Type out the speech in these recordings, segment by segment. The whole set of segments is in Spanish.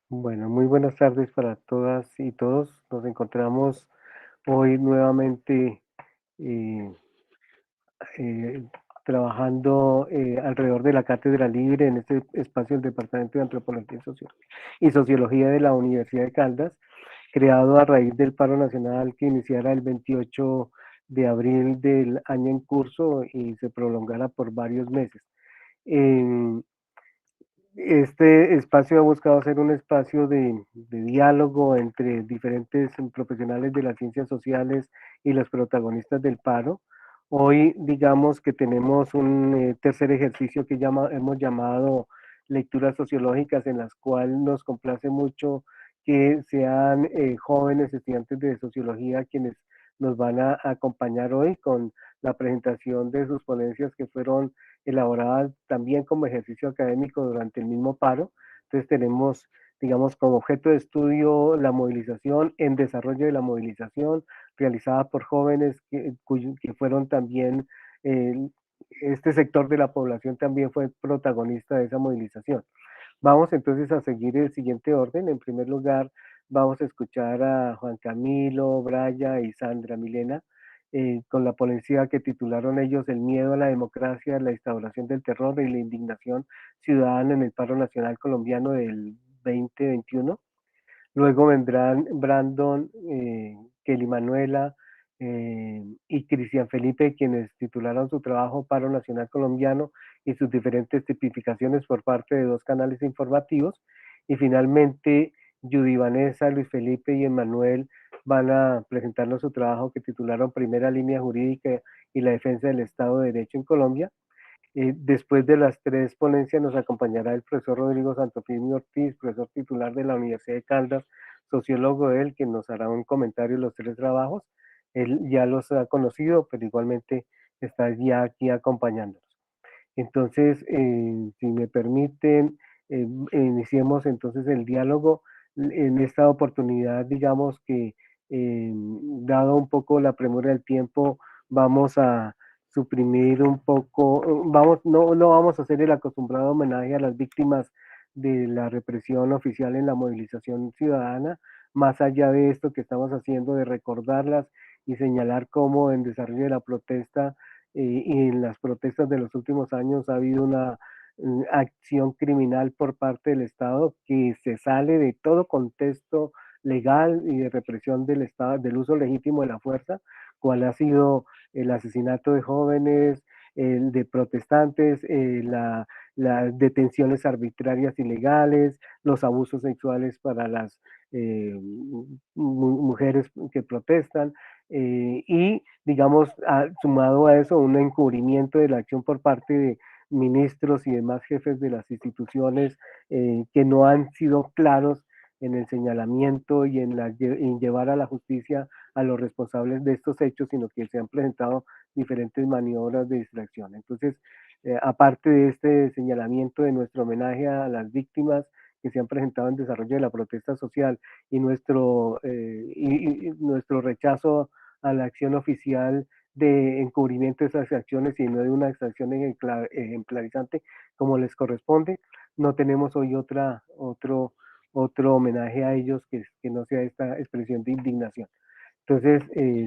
Bueno, muy buenas tardes para todas y todos. Nos encontramos hoy nuevamente eh, eh, trabajando alrededor de la Cátedra Libre en este espacio del Departamento de Antropología y Sociología de la Universidad de Caldas, creado a raíz del paro nacional que iniciara el 28 de abril del año en curso y se prolongara por varios meses. En Este espacio ha buscado ser un espacio de diálogo entre diferentes profesionales de las ciencias sociales y los protagonistas del paro. Hoy, digamos que tenemos un tercer ejercicio que hemos llamado lecturas sociológicas, en las cuales nos complace mucho que sean jóvenes estudiantes de sociología quienes nos van a acompañar hoy con la presentación de sus ponencias que fueron elaborada también como ejercicio académico durante el mismo paro. Entonces tenemos, digamos, como objeto de estudio la movilización, en desarrollo de la movilización, realizada por jóvenes que fueron también, eh, este sector de la población también fue protagonista de esa movilización. Vamos entonces a seguir el siguiente orden. En primer lugar, vamos a escuchar a Juan Camilo, Braya y Sandra Milena con la ponencia que titularon ellos El miedo a la democracia, la instauración del terror y la indignación ciudadana en el paro nacional colombiano del 2021. Luego vendrán Brandon, Kelly Manuela y Cristian Felipe, quienes titularon su trabajo Paro Nacional Colombiano y sus diferentes tipificaciones por parte de dos canales informativos. Y finalmente, Judy Vanessa, Luis Felipe y Emanuel van a presentarnos su trabajo que titularon Primera Línea Jurídica y la Defensa del Estado de Derecho en Colombia. Después de las tres ponencias nos acompañará el profesor Rodrigo Santofimio Ortiz, profesor titular de la Universidad de Caldas, sociólogo él, que nos hará un comentario de los tres trabajos. Él ya los ha conocido, pero igualmente está ya aquí acompañándonos. Entonces, si me permiten, iniciemos entonces el diálogo. En esta oportunidad, digamos que, dado un poco la premura del tiempo, vamos a suprimir un poco, no vamos a hacer el acostumbrado homenaje a las víctimas de la represión oficial en la movilización ciudadana, más allá de esto que estamos haciendo de recordarlas y señalar cómo en desarrollo de la protesta y en las protestas de los últimos años ha habido una acción criminal por parte del Estado que se sale de todo contexto legal y de represión del Estado, del uso legítimo de la fuerza, cual ha sido el asesinato de jóvenes, el de protestantes, las detenciones arbitrarias ilegales, los abusos sexuales para las mujeres que protestan, y digamos, sumado a eso, un encubrimiento de la acción por parte de ministros y demás jefes de las instituciones que no han sido claros en el señalamiento y en llevar a la justicia a los responsables de estos hechos, sino que se han presentado diferentes maniobras de distracción. Entonces, aparte de este señalamiento de nuestro homenaje a las víctimas que se han presentado en desarrollo de la protesta social y nuestro rechazo a la acción oficial de encubrimiento de esas acciones y no de una acción ejemplarizante como les corresponde, no tenemos hoy otro homenaje a ellos que no sea esta expresión de indignación. Entonces,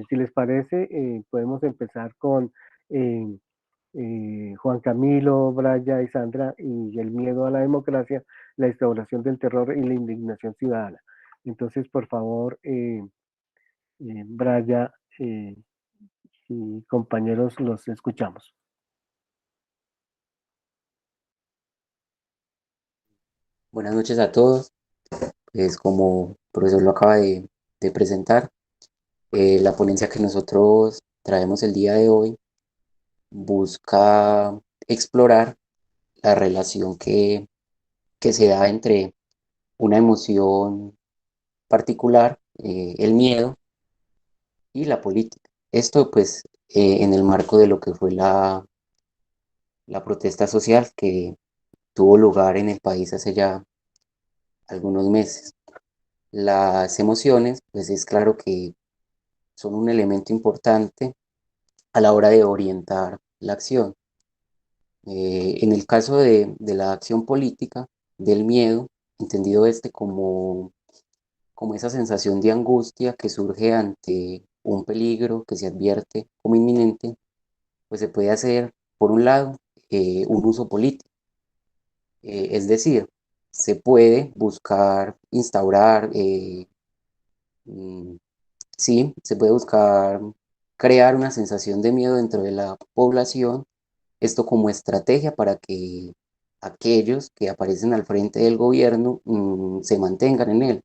si les parece, podemos empezar con eh, Juan Camilo, Braya y Sandra y el miedo a la democracia, la instauración del terror y la indignación ciudadana. Entonces, por favor, Braya y compañeros, los escuchamos. Buenas noches a todos. Pues como el profesor lo acaba de presentar, la ponencia que nosotros traemos el día de hoy busca explorar la relación que se da entre una emoción particular, el miedo, y la política. Esto pues en el marco de lo que fue la protesta social que tuvo lugar en el país hace ya algunos meses. Las emociones, pues es claro que son un elemento importante a la hora de orientar la acción. En el caso de la acción política, del miedo, entendido este como esa sensación de angustia que surge ante un peligro que se advierte como inminente, pues se puede hacer, por un lado, un uso político. Es decir, se puede buscar instaurar, mm, sí, se puede buscar crear una sensación de miedo dentro de la población, esto como estrategia para que aquellos que aparecen al frente del gobierno se mantengan en él.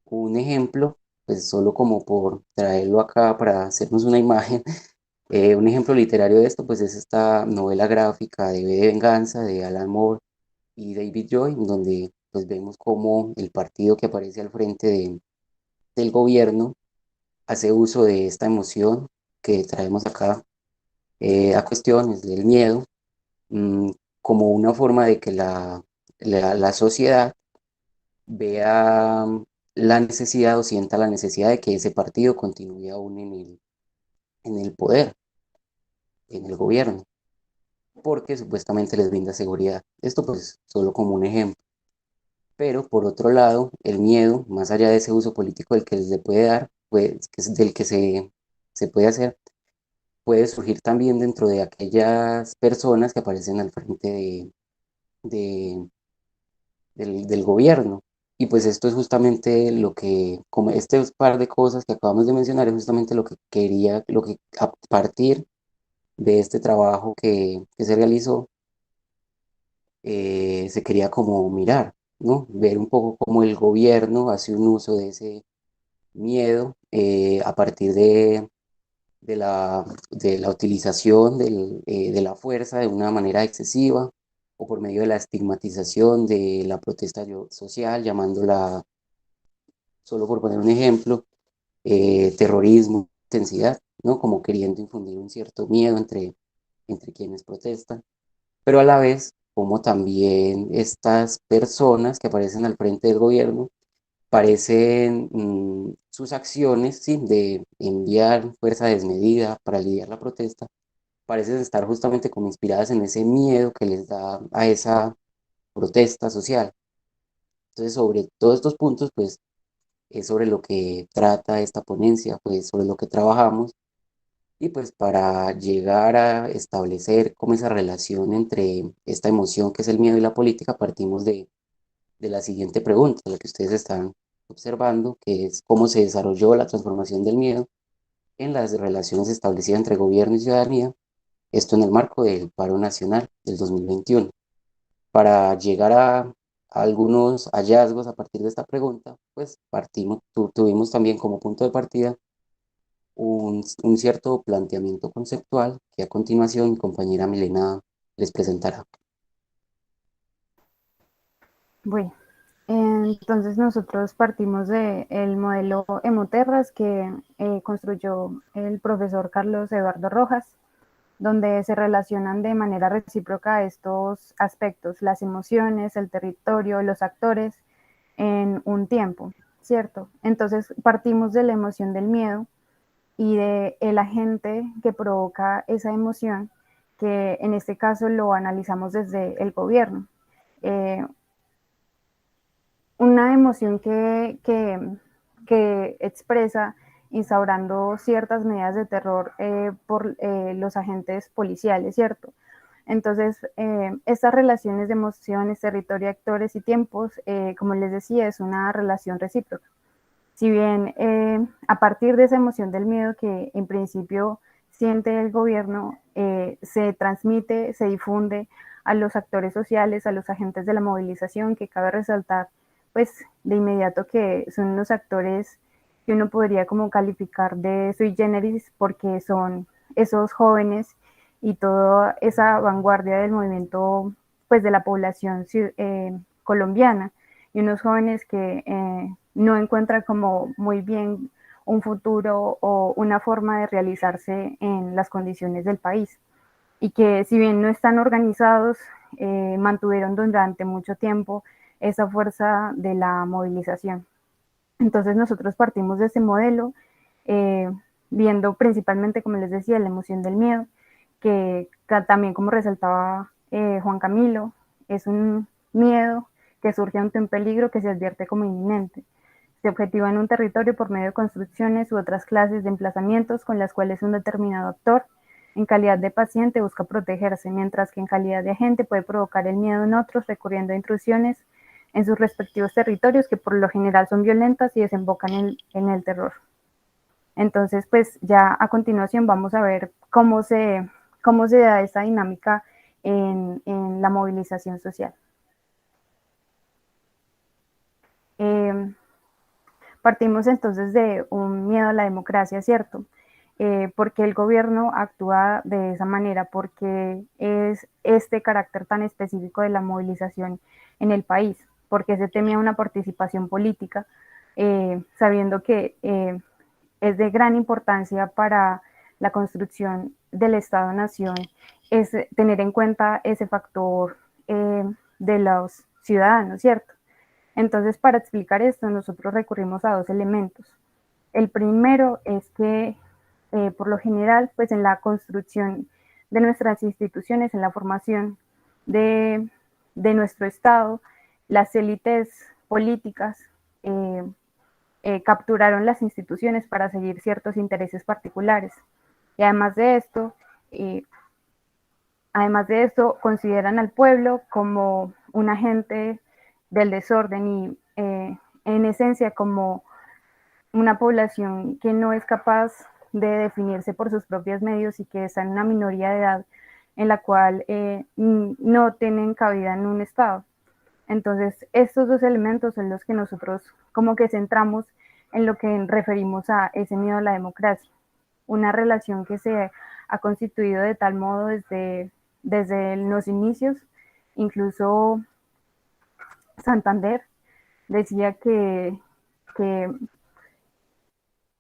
Un ejemplo, pues solo como por traerlo acá para hacernos una imagen, un ejemplo literario de esto, pues es esta novela gráfica de V de Venganza de Alan Moore y David Joy, donde pues vemos cómo el partido que aparece al frente del gobierno hace uso de esta emoción que traemos acá a cuestiones del miedo, mm, como una forma de que la sociedad vea la necesidad o sienta la necesidad de que ese partido continúe aún en el poder, en el gobierno, porque supuestamente les brinda seguridad. Esto pues solo como un ejemplo. Pero por otro lado, el miedo, más allá de ese uso político del que se puede dar, pues, que es del que se puede hacer, puede surgir también dentro de aquellas personas que aparecen al frente de- del gobierno. Y pues esto es justamente lo que, como este par de cosas que acabamos de mencionar, es justamente lo que quería, lo que a partir de este trabajo que se realizó, se quería como mirar, ¿no? Ver un poco cómo el gobierno hace un uso de ese miedo a partir de la utilización de la fuerza de una manera excesiva o por medio de la estigmatización de la protesta social, llamándola, solo por poner un ejemplo, terrorismo, intensidad, ¿no? Como queriendo infundir un cierto miedo entre quienes protestan, pero a la vez como también estas personas que aparecen al frente del gobierno parecen sus acciones, ¿sí? De enviar fuerza desmedida para lidiar la protesta, parecen estar justamente como inspiradas en ese miedo que les da a esa protesta social. Entonces, sobre todos estos puntos, pues es sobre lo que trata esta ponencia, pues sobre lo que trabajamos y pues para llegar a establecer como esa relación entre esta emoción que es el miedo y la política, partimos de la siguiente pregunta, la que ustedes están observando, que es cómo se desarrolló la transformación del miedo en las relaciones establecidas entre gobierno y ciudadanía, esto en el marco del paro nacional del 2021. Para llegar a algunos hallazgos a partir de esta pregunta, pues tuvimos también como punto de partida un cierto planteamiento conceptual que a continuación mi compañera Milena les presentará. Bueno, entonces nosotros partimos del modelo Emoterras que construyó el profesor Carlos Eduardo Rojas, donde se relacionan de manera recíproca estos aspectos, las emociones, el territorio, los actores, en un tiempo, ¿cierto? Entonces partimos de la emoción del miedo y de el agente que provoca esa emoción, que en este caso lo analizamos desde el gobierno. Eh, una emoción que expresa instaurando ciertas medidas de terror por los agentes policiales, ¿cierto? Entonces, estas relaciones de emociones, territorio, actores y tiempos, como les decía, es una relación recíproca. Si bien a partir de esa emoción del miedo que en principio siente el gobierno, se transmite, se difunde a los actores sociales, a los agentes de la movilización, que cabe resaltar, pues de inmediato que son unos actores que uno podría como calificar de sui generis porque son esos jóvenes y toda esa vanguardia del movimiento, pues de la población colombiana, y unos jóvenes que no encuentran como muy bien un futuro o una forma de realizarse en las condiciones del país, y que si bien no están organizados, mantuvieron durante mucho tiempo esa fuerza de la movilización. Entonces nosotros partimos de ese modelo, eh, viendo principalmente, como les decía, la emoción del miedo, que también como resaltaba Juan Camilo, es un miedo que surge ante un peligro que se advierte como inminente. Se objetiva en un territorio por medio de construcciones u otras clases de emplazamientos con las cuales un determinado actor, en calidad de paciente, busca protegerse, mientras que en calidad de agente puede provocar el miedo en otros recurriendo a intrusiones en sus respectivos territorios que por lo general son violentas y desembocan en el terror. Entonces, pues ya a continuación vamos a ver cómo se da esta dinámica en la movilización social. Partimos entonces de un miedo a la democracia, ¿cierto? Porque el gobierno actúa de esa manera, porque es este carácter tan específico de la movilización en el país, porque se temía una participación política, sabiendo que es de gran importancia para la construcción del Estado-Nación, es tener en cuenta ese factor de los ciudadanos, ¿cierto? Entonces, para explicar esto, nosotros recurrimos a dos elementos. El primero es que, por lo general, pues en la construcción de nuestras instituciones, en la formación de nuestro Estado, las élites políticas capturaron las instituciones para seguir ciertos intereses particulares. Y eh, además de esto, consideran al pueblo como un agente del desorden y en esencia como una población que no es capaz de definirse por sus propios medios y que está en una minoría de edad en la cual no tienen cabida en un Estado. Entonces, estos dos elementos son los que nosotros como que centramos en lo que referimos a ese miedo a la democracia, una relación que se ha constituido de tal modo desde los inicios, incluso Santander decía que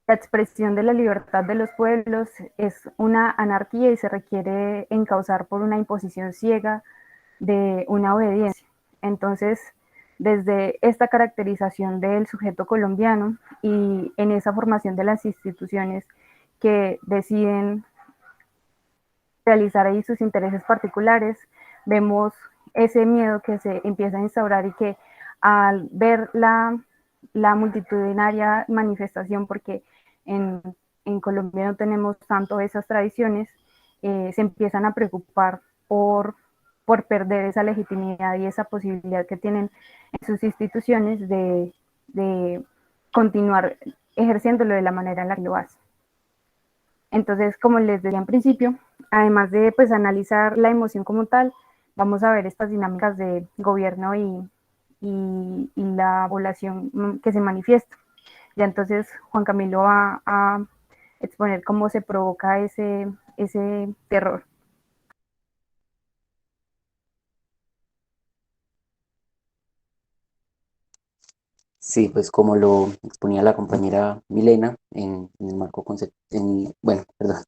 la expresión de la libertad de los pueblos es una anarquía y se requiere encauzar por una imposición ciega de una obediencia. Entonces, desde esta caracterización del sujeto colombiano y en esa formación de las instituciones que deciden realizar ahí sus intereses particulares, vemos ese miedo que se empieza a instaurar y que al ver la multitudinaria manifestación, porque en, en, Colombia no tenemos tanto esas tradiciones, se empiezan a preocupar por perder esa legitimidad y esa posibilidad que tienen en sus instituciones de continuar ejerciéndolo de la manera en la que lo hacen. Entonces, como les decía en principio, además de pues analizar la emoción como tal, vamos a ver estas dinámicas de gobierno y la población que se manifiesta. Ya entonces Juan Camilo va a exponer cómo se provoca ese terror. Sí, pues como lo exponía la compañera Milena en el marco bueno, perdón,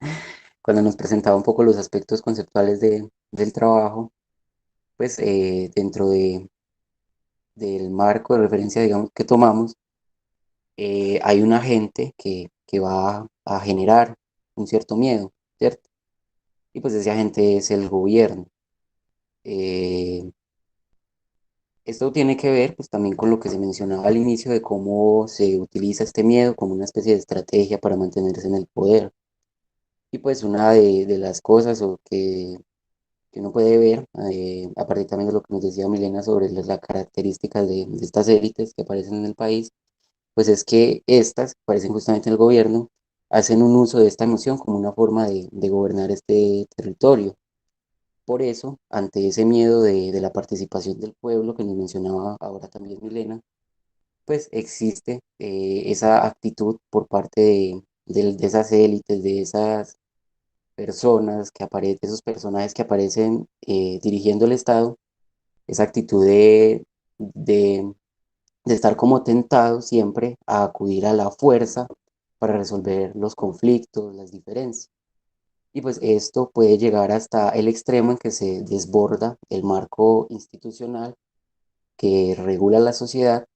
cuando nos presentaba un poco los aspectos conceptuales del trabajo, pues dentro del marco de referencia, digamos, que tomamos, hay un agente que va a generar un cierto miedo, ¿cierto? Y pues ese agente es el gobierno. Eh, Esto tiene que ver pues también con lo que se mencionaba al inicio de cómo se utiliza este miedo como una especie de estrategia para mantenerse en el poder. Y pues una de las cosas que uno puede ver, a partir también de lo que nos decía Milena sobre las características de estas élites que aparecen en el país, pues es que estas, que aparecen justamente en el gobierno, hacen un uso de esta emoción como una forma de gobernar este territorio. Por eso, ante ese miedo de la participación del pueblo que nos mencionaba ahora también Milena, pues existe esa actitud por parte de esas élites, de esas personas que aparecen, esos personajes que aparecen dirigiendo el Estado, esa actitud de, de estar como tentados siempre a acudir a la fuerza para resolver los conflictos, las diferencias. Y pues esto puede llegar hasta el extremo en que se desborda el marco institucional que regula la sociedad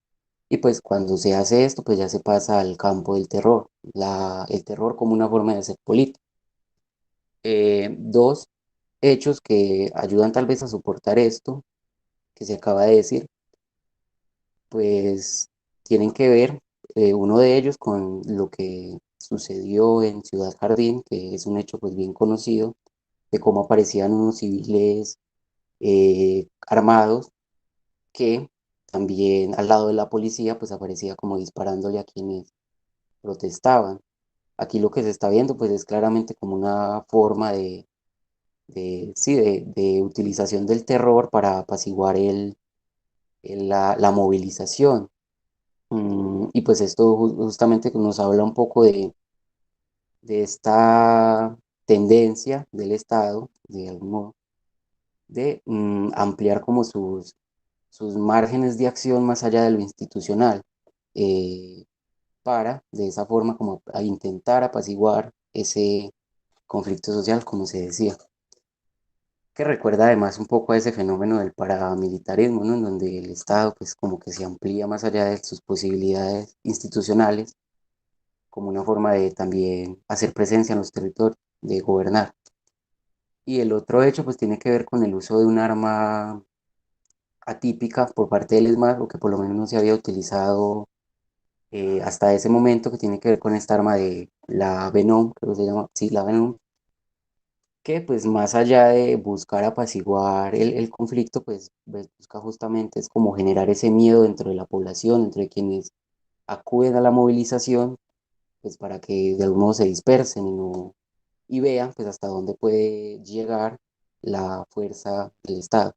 y pues cuando se hace esto, pues ya se pasa al campo del terror, el terror como una forma de hacer política. Dos hechos que ayudan tal vez a soportar esto que se acaba de decir, pues tienen que ver, uno de ellos con lo que sucedió en Ciudad Jardín, que es un hecho pues bien conocido, de cómo aparecían unos civiles armados que también al lado de la policía pues aparecía como disparándole a quienes protestaban. Aquí lo que se está viendo pues es claramente como una forma sí, de utilización del terror para apaciguar la movilización. Y pues esto justamente nos habla un poco de esta tendencia del Estado, de algún modo, de ampliar como sus márgenes de acción más allá de lo institucional, eh, para de esa forma como a intentar apaciguar ese conflicto social, como se decía, que recuerda además un poco a ese fenómeno del paramilitarismo, ¿no? En donde el Estado pues como que se amplía más allá de sus posibilidades institucionales, como una forma de también hacer presencia en los territorios, de gobernar. Y el otro hecho pues tiene que ver con el uso de un arma atípica por parte del ESMAD, o que por lo menos no se había utilizado hasta ese momento, que tiene que ver con esta arma de la Venom, creo que se llama, sí, la Venom, que pues más allá de buscar apaciguar el conflicto, pues busca justamente es como generar ese miedo dentro de la población, entre quienes acuden a la movilización, pues para que de algún modo se dispersen y vean pues hasta dónde puede llegar la fuerza del Estado.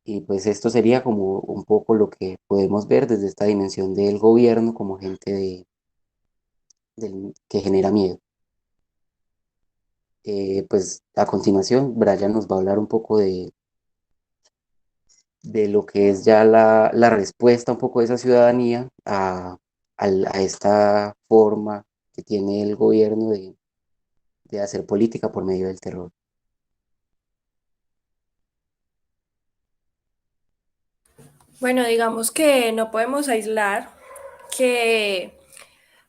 Y pues esto sería como un poco lo que podemos ver desde esta dimensión del gobierno como gente que genera miedo. Pues a continuación, Brian nos va a hablar un poco de lo que es ya la respuesta un poco de esa ciudadanía a esta forma que tiene el gobierno de hacer política por medio del terror. Bueno, digamos que no podemos aislar que,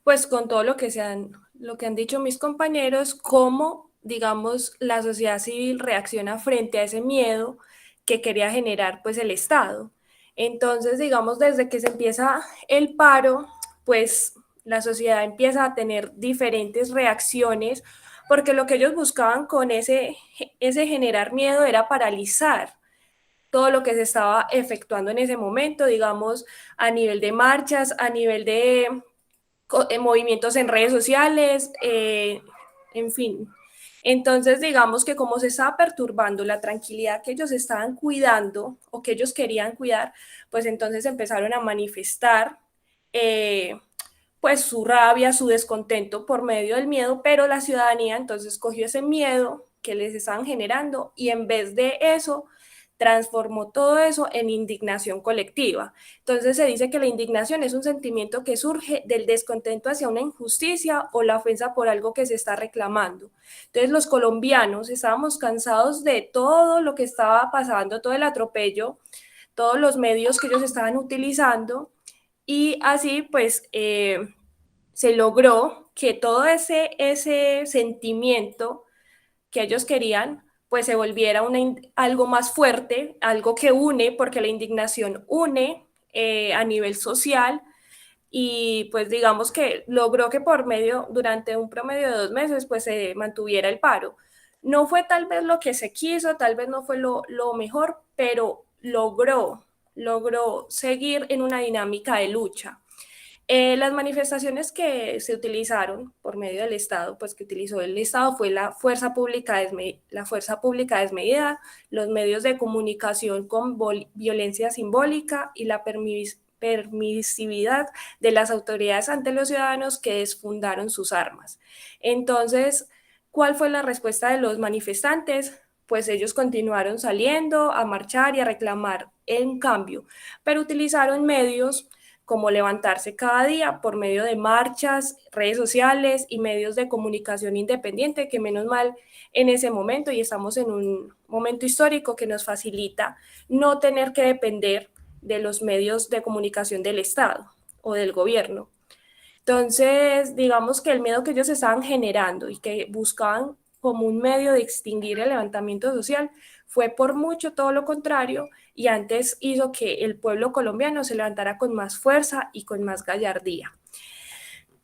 pues con todo lo que han dicho mis compañeros, cómo, digamos, la sociedad civil reacciona frente a ese miedo que quería generar, pues, el Estado. Entonces, digamos, desde que se empieza el paro, pues la sociedad empieza a tener diferentes reacciones, porque lo que ellos buscaban con ese generar miedo era paralizar todo lo que se estaba efectuando en ese momento, digamos, a nivel de marchas, a nivel de movimientos en redes sociales, en fin. Entonces, digamos que como se estaba perturbando la tranquilidad que ellos estaban cuidando o que ellos querían cuidar, pues entonces empezaron a manifestar eh, pues su rabia, su descontento por medio del miedo, pero la ciudadanía entonces cogió ese miedo que les estaban generando y en vez de eso transformó todo eso en indignación colectiva. Entonces se dice que la indignación es un sentimiento que surge del descontento hacia una injusticia o la ofensa por algo que se está reclamando. Entonces los colombianos estábamos cansados de todo lo que estaba pasando, todo el atropello, todos los medios que ellos estaban utilizando y así pues se logró que todo ese sentimiento que ellos querían, pues se volviera algo más fuerte, algo que une, porque la indignación une a nivel social y pues digamos que logró que durante un promedio de 2 meses, pues se mantuviera el paro. No fue tal vez lo que se quiso, tal vez no fue lo mejor, pero logró seguir en una dinámica de lucha. Las manifestaciones que se utilizaron por medio del Estado, pues que utilizó el Estado, fue la fuerza pública desmedida, los medios de comunicación con violencia simbólica y la permisividad de las autoridades ante los ciudadanos que desfundaron sus armas. Entonces, ¿cuál fue la respuesta de los manifestantes? Pues ellos continuaron saliendo a marchar y a reclamar un cambio, pero utilizaron medios como levantarse cada día por medio de marchas, redes sociales y medios de comunicación independiente, que menos mal en ese momento, y estamos en un momento histórico que nos facilita no tener que depender de los medios de comunicación del Estado o del gobierno. Entonces, digamos que el miedo que ellos estaban generando y que buscaban como un medio de extinguir el levantamiento social fue por mucho todo lo contrario y antes hizo que el pueblo colombiano se levantara con más fuerza y con más gallardía.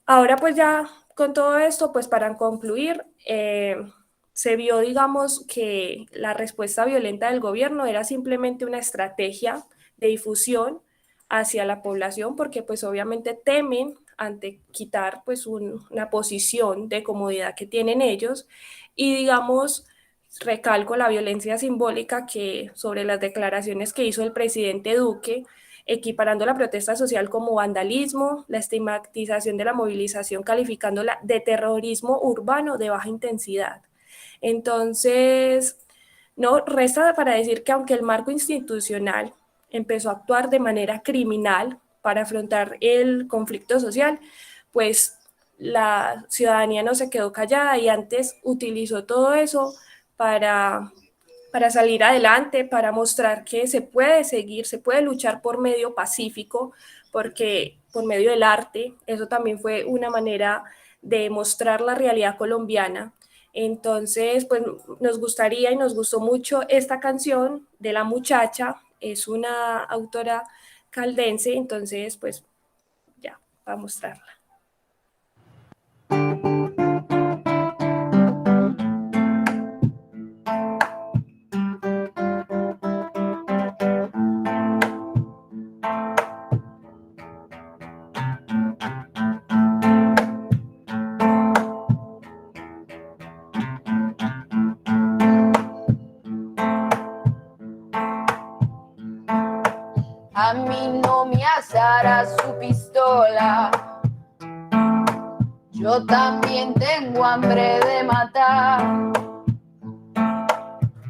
Ahora pues ya con todo esto, pues para concluir, se vio, digamos, que la respuesta violenta del gobierno era simplemente una estrategia de difusión hacia la población, porque pues obviamente temen ante quitar pues una posición de comodidad que tienen ellos y digamos, recalco la violencia simbólica que sobre las declaraciones que hizo el presidente Duque, equiparando la protesta social como vandalismo, la estigmatización de la movilización, calificándola de terrorismo urbano de baja intensidad. Entonces, no resta para decir que aunque el marco institucional empezó a actuar de manera criminal para afrontar el conflicto social, pues la ciudadanía no se quedó callada y antes utilizó todo eso para, para salir adelante, para mostrar que se puede seguir, se puede luchar por medio pacífico, porque por medio del arte, eso también fue una manera de mostrar la realidad colombiana. Entonces, pues nos gustaría y nos gustó mucho esta canción de La Muchacha, es una autora caldense, entonces, pues ya, va a mostrarla. A mí no me asará su pistola. Yo también tengo hambre de matar.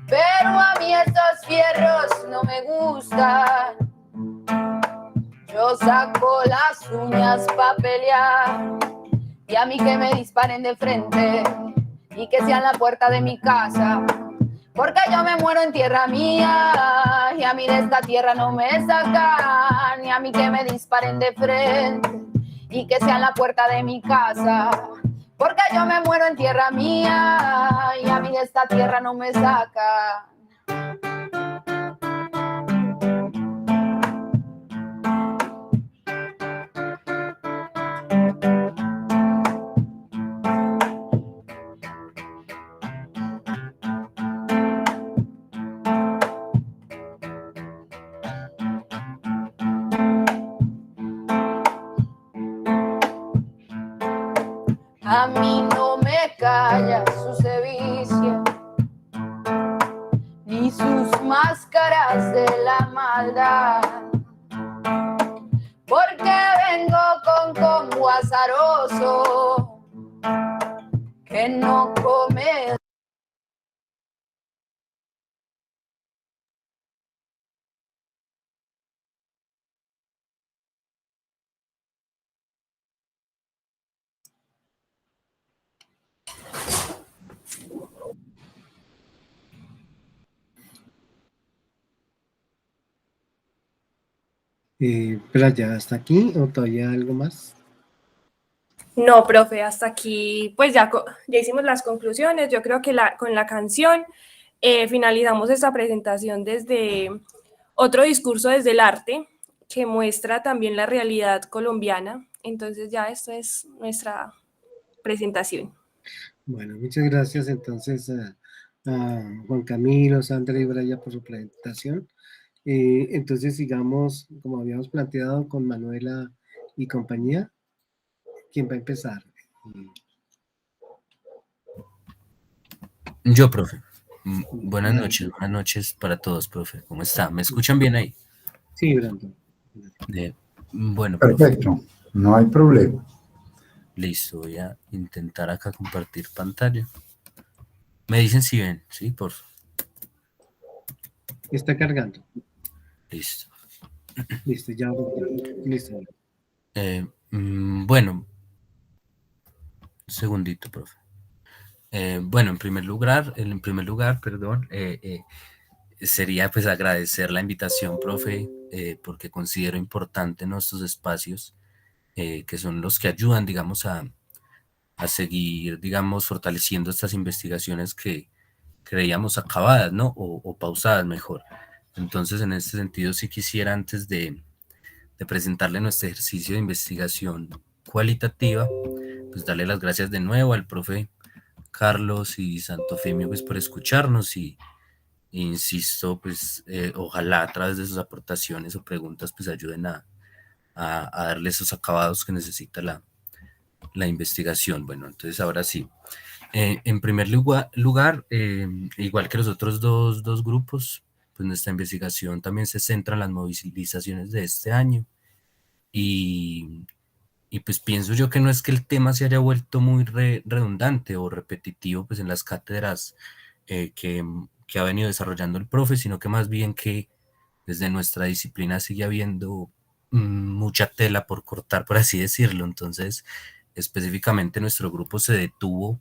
Pero a mí esos fierros no me gustan. Yo saco las uñas pa' pelear. Y a mí que me disparen de frente y que sean la puerta de mi casa. Porque yo me muero en tierra mía y a mí de esta tierra no me sacan. Y a mí que me disparen de frente y que sean la puerta de mi casa. Porque yo me muero en tierra mía y a mí de esta tierra no me sacan. A mí no me calla su sevicia, ni sus máscaras de la maldad, porque vengo con combo azaroso, que no come. Pero ya hasta aquí, o todavía algo más. No, profe, hasta aquí, pues ya, ya hicimos las conclusiones. Yo creo que con la canción finalizamos esta presentación desde otro discurso desde el arte que muestra también la realidad colombiana. Entonces ya esta es nuestra presentación. Bueno, muchas gracias entonces a Juan Camilo, Sandra y Braya por su presentación. Entonces sigamos, como habíamos planteado, con Manuela y compañía. ¿Quién va a empezar? Yo, profe. Buenas noches para todos, profe. ¿Cómo está? ¿Me escuchan bien ahí? Sí, Brandon. Bueno, perfecto, profe. No hay problema. Listo, voy a intentar acá compartir pantalla. Me dicen si ven, ¿sí? Por favor. Está cargando. Listo. Listo, ya. Listo. Bueno, un segundito, profe. Bueno, en primer lugar, perdón, sería pues agradecer la invitación, profe, porque considero importante nuestros espacios, que son los que ayudan, digamos, a seguir, digamos, fortaleciendo estas investigaciones que creíamos acabadas, ¿no? O pausadas mejor. Entonces, en este sentido, sí quisiera, antes de presentarle nuestro ejercicio de investigación cualitativa, pues darle las gracias de nuevo al profe Carlos y Santofimio, pues, por escucharnos y insisto, pues, ojalá a través de sus aportaciones o preguntas, pues, ayuden a darle esos acabados que necesita la investigación. Bueno, entonces ahora sí. En primer lugar, igual que los otros dos grupos, pues nuestra investigación también se centra en las movilizaciones de este año. Y pues pienso yo que no es que el tema se haya vuelto muy redundante o repetitivo, pues, en las cátedras que ha venido desarrollando el profe, sino que más bien que desde nuestra disciplina sigue habiendo mucha tela por cortar, por así decirlo. Entonces, específicamente nuestro grupo se detuvo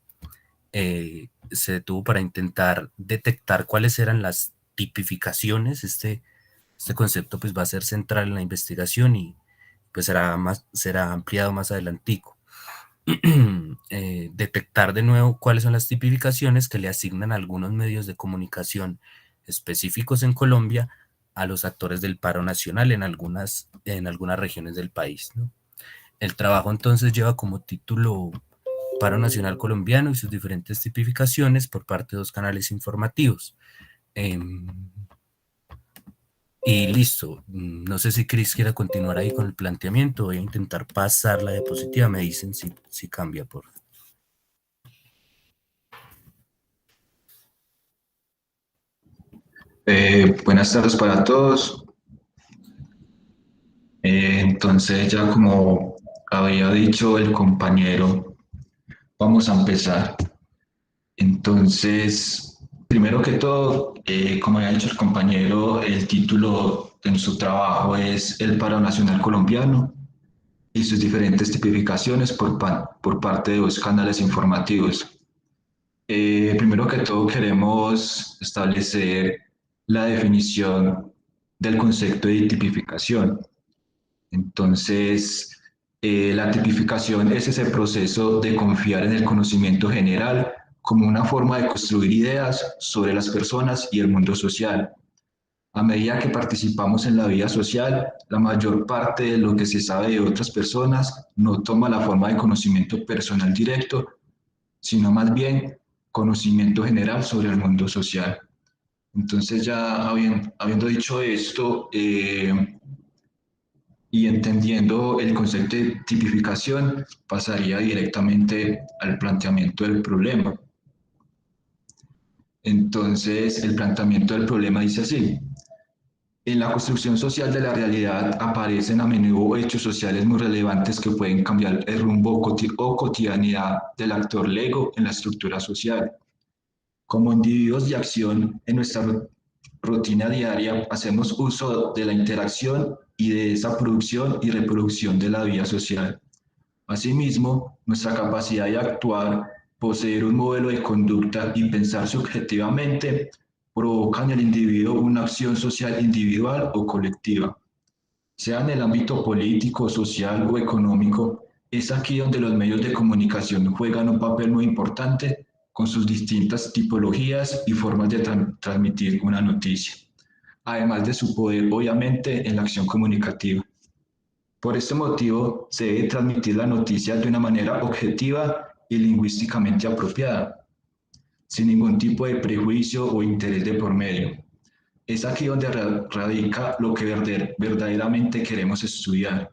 para intentar detectar cuáles eran las tipificaciones. Este concepto, pues, va a ser central en la investigación y pues será ampliado más adelantico. Detectar de nuevo cuáles son las tipificaciones que le asignan algunos medios de comunicación específicos en Colombia a los actores del paro nacional en algunas regiones del país, ¿no? El trabajo entonces lleva como título Paro Nacional Colombiano y sus diferentes tipificaciones por parte de 2 canales informativos. Y listo. No sé si Chris quiera continuar ahí con el planteamiento. Voy a intentar pasar la diapositiva. Me dicen si cambia, por favor. Buenas tardes para todos. Entonces, ya como había dicho el compañero, vamos a empezar. Entonces, primero que todo, como había dicho el compañero, el título de su trabajo es El Paro Nacional Colombiano y sus diferentes tipificaciones por parte de 2 canales informativos. Primero que todo, queremos establecer la definición del concepto de tipificación. Entonces, la tipificación es ese proceso de confiar en el conocimiento general como una forma de construir ideas sobre las personas y el mundo social. A medida que participamos en la vida social, la mayor parte de lo que se sabe de otras personas no toma la forma de conocimiento personal directo, sino más bien conocimiento general sobre el mundo social. Entonces, ya habiendo dicho esto, y entendiendo el concepto de tipificación, pasaría directamente al planteamiento del problema. Entonces, el planteamiento del problema dice así: en la construcción social de la realidad aparecen a menudo hechos sociales muy relevantes que pueden cambiar el rumbo o cotidianidad del actor lego en la estructura social. Como individuos de acción en nuestra rutina diaria, hacemos uso de la interacción y de esa producción y reproducción de la vida social. Asimismo, nuestra capacidad de actuar, poseer un modelo de conducta y pensar subjetivamente provoca en el individuo una acción social individual o colectiva. Sea en el ámbito político, social o económico, es aquí donde los medios de comunicación juegan un papel muy importante con sus distintas tipologías y formas de transmitir una noticia, además de su poder, obviamente, en la acción comunicativa. Por este motivo, se debe transmitir la noticia de una manera objetiva y lingüísticamente apropiada, sin ningún tipo de prejuicio o interés de por medio. Es aquí donde radica lo que verdaderamente queremos estudiar,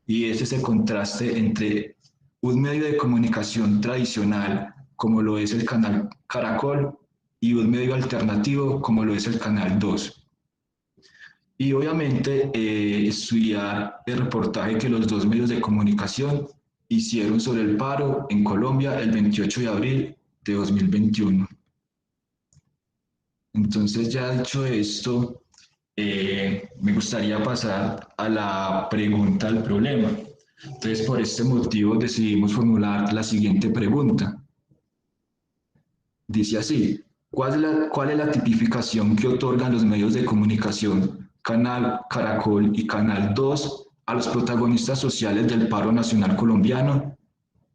y es ese contraste entre un medio de comunicación tradicional, como lo es el canal Caracol, y un medio alternativo, como lo es el canal 2. Y obviamente estudiar el reportaje que los 2 medios de comunicación hicieron sobre el paro en Colombia el 28 de abril de 2021. Entonces, ya dicho esto, me gustaría pasar a la pregunta al problema. Entonces, por este motivo decidimos formular la siguiente pregunta. Dice así: ¿cuál es la tipificación que otorgan los medios de comunicación, Canal Caracol y Canal 2, a los protagonistas sociales del paro nacional colombiano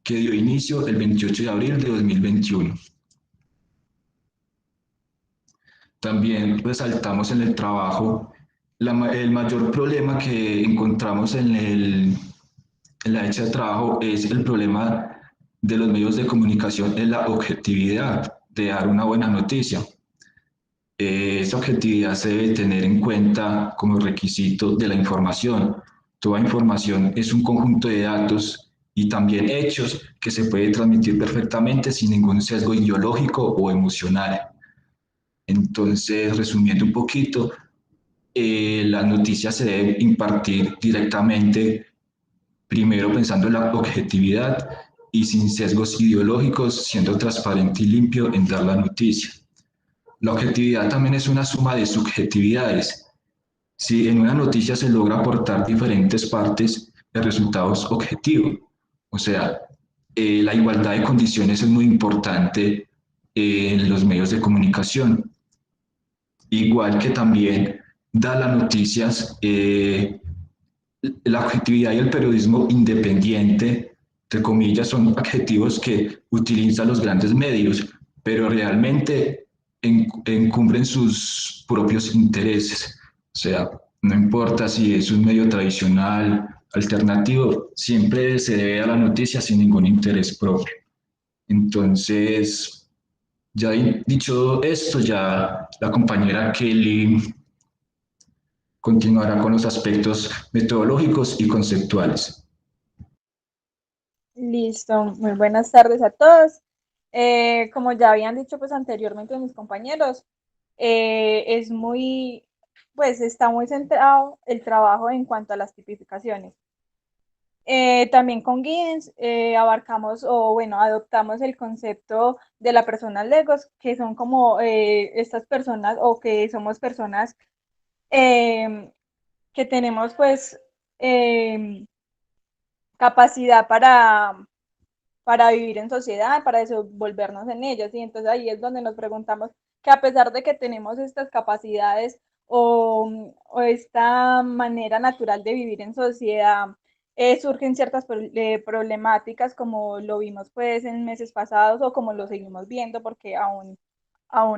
que dio inicio el 28 de abril de 2021? También resaltamos en el trabajo el mayor problema que encontramos en la hecha de trabajo es el problema de los medios de comunicación, es la objetividad de dar una buena noticia. Esa objetividad se debe tener en cuenta como requisito de la información. Toda información es un conjunto de datos y también hechos que se puede transmitir perfectamente sin ningún sesgo ideológico o emocional. Entonces, resumiendo un poquito, las noticias se deben impartir directamente, primero pensando en la objetividad y sin sesgos ideológicos, siendo transparente y limpio en dar la noticia. La objetividad también es una suma de subjetividades. Si en una noticia se logra aportar diferentes partes, el resultado es objetivo. O sea, la igualdad de condiciones es muy importante en los medios de comunicación. Igual que también da las noticias, la objetividad y el periodismo independiente, entre comillas, son adjetivos que utilizan los grandes medios, pero realmente encumbren sus propios intereses. O sea, no importa si es un medio tradicional, alternativo, siempre se debe a la noticia sin ningún interés propio. Entonces, ya dicho esto, ya la compañera Kelly continuará con los aspectos metodológicos y conceptuales. Listo, muy buenas tardes a todos. Como ya habían dicho pues anteriormente mis compañeros, pues está muy centrado el trabajo en cuanto a las tipificaciones. También con Giddens abarcamos o bueno, adoptamos el concepto de la persona legos, que son como estas personas o que somos personas que tenemos pues capacidad para vivir en sociedad, para desenvolvernos en ellas. Y entonces ahí es donde nos preguntamos que a pesar de que tenemos estas capacidades o esta manera natural de vivir en sociedad, surgen ciertas problemáticas como lo vimos pues en meses pasados o como lo seguimos viendo porque aún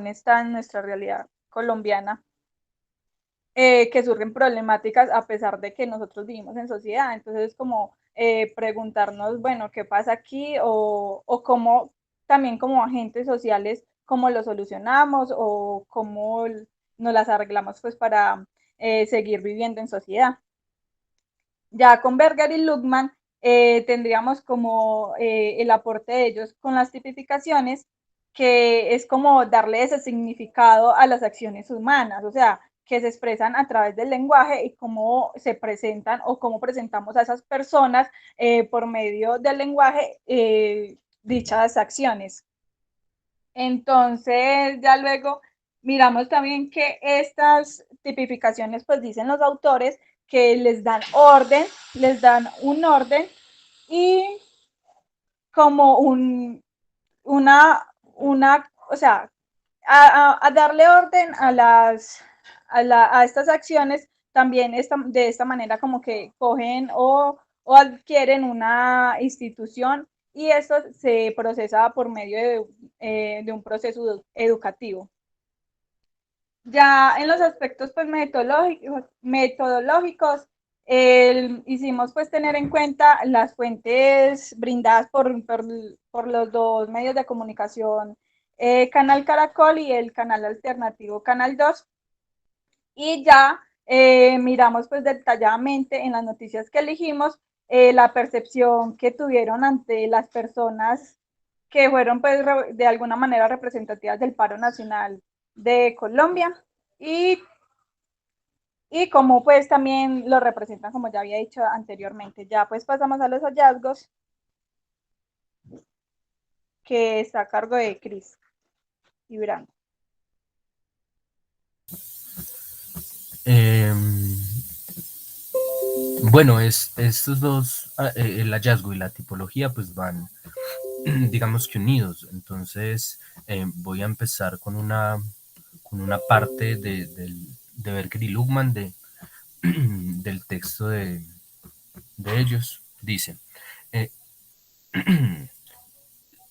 está en nuestra realidad colombiana. Que surgen problemáticas a pesar de que nosotros vivimos en sociedad. Entonces, como preguntarnos, bueno, ¿qué pasa aquí? O cómo también como agentes sociales, cómo lo solucionamos o cómo nos las arreglamos pues para seguir viviendo en sociedad. Ya con Berger y Luckman tendríamos como el aporte de ellos con las tipificaciones, que es como darle ese significado a las acciones humanas, o sea, que se expresan a través del lenguaje y cómo se presentan o cómo presentamos a esas personas por medio del lenguaje dichas acciones. Entonces, ya luego miramos también que estas tipificaciones, pues dicen los autores que les dan un orden y como o sea, a darle orden a estas acciones también de esta manera como que cogen o adquieren una institución y esto se procesa por medio de un proceso educativo. Ya en los aspectos pues, metodológicos hicimos pues tener en cuenta las fuentes brindadas por los dos medios de comunicación, Canal Caracol y el canal alternativo Canal 2. Y ya miramos pues detalladamente en las noticias que elegimos la percepción que tuvieron ante las personas que fueron pues de alguna manera representativas del paro nacional de Colombia y como pues también lo representan como ya había dicho anteriormente. Ya pues pasamos a los hallazgos que está a cargo de Cris y Brando. Bueno, estos dos, el hallazgo y la tipología, pues van, digamos que unidos. Entonces, voy a empezar con una parte de Berger y Luckman del texto de ellos. Dice,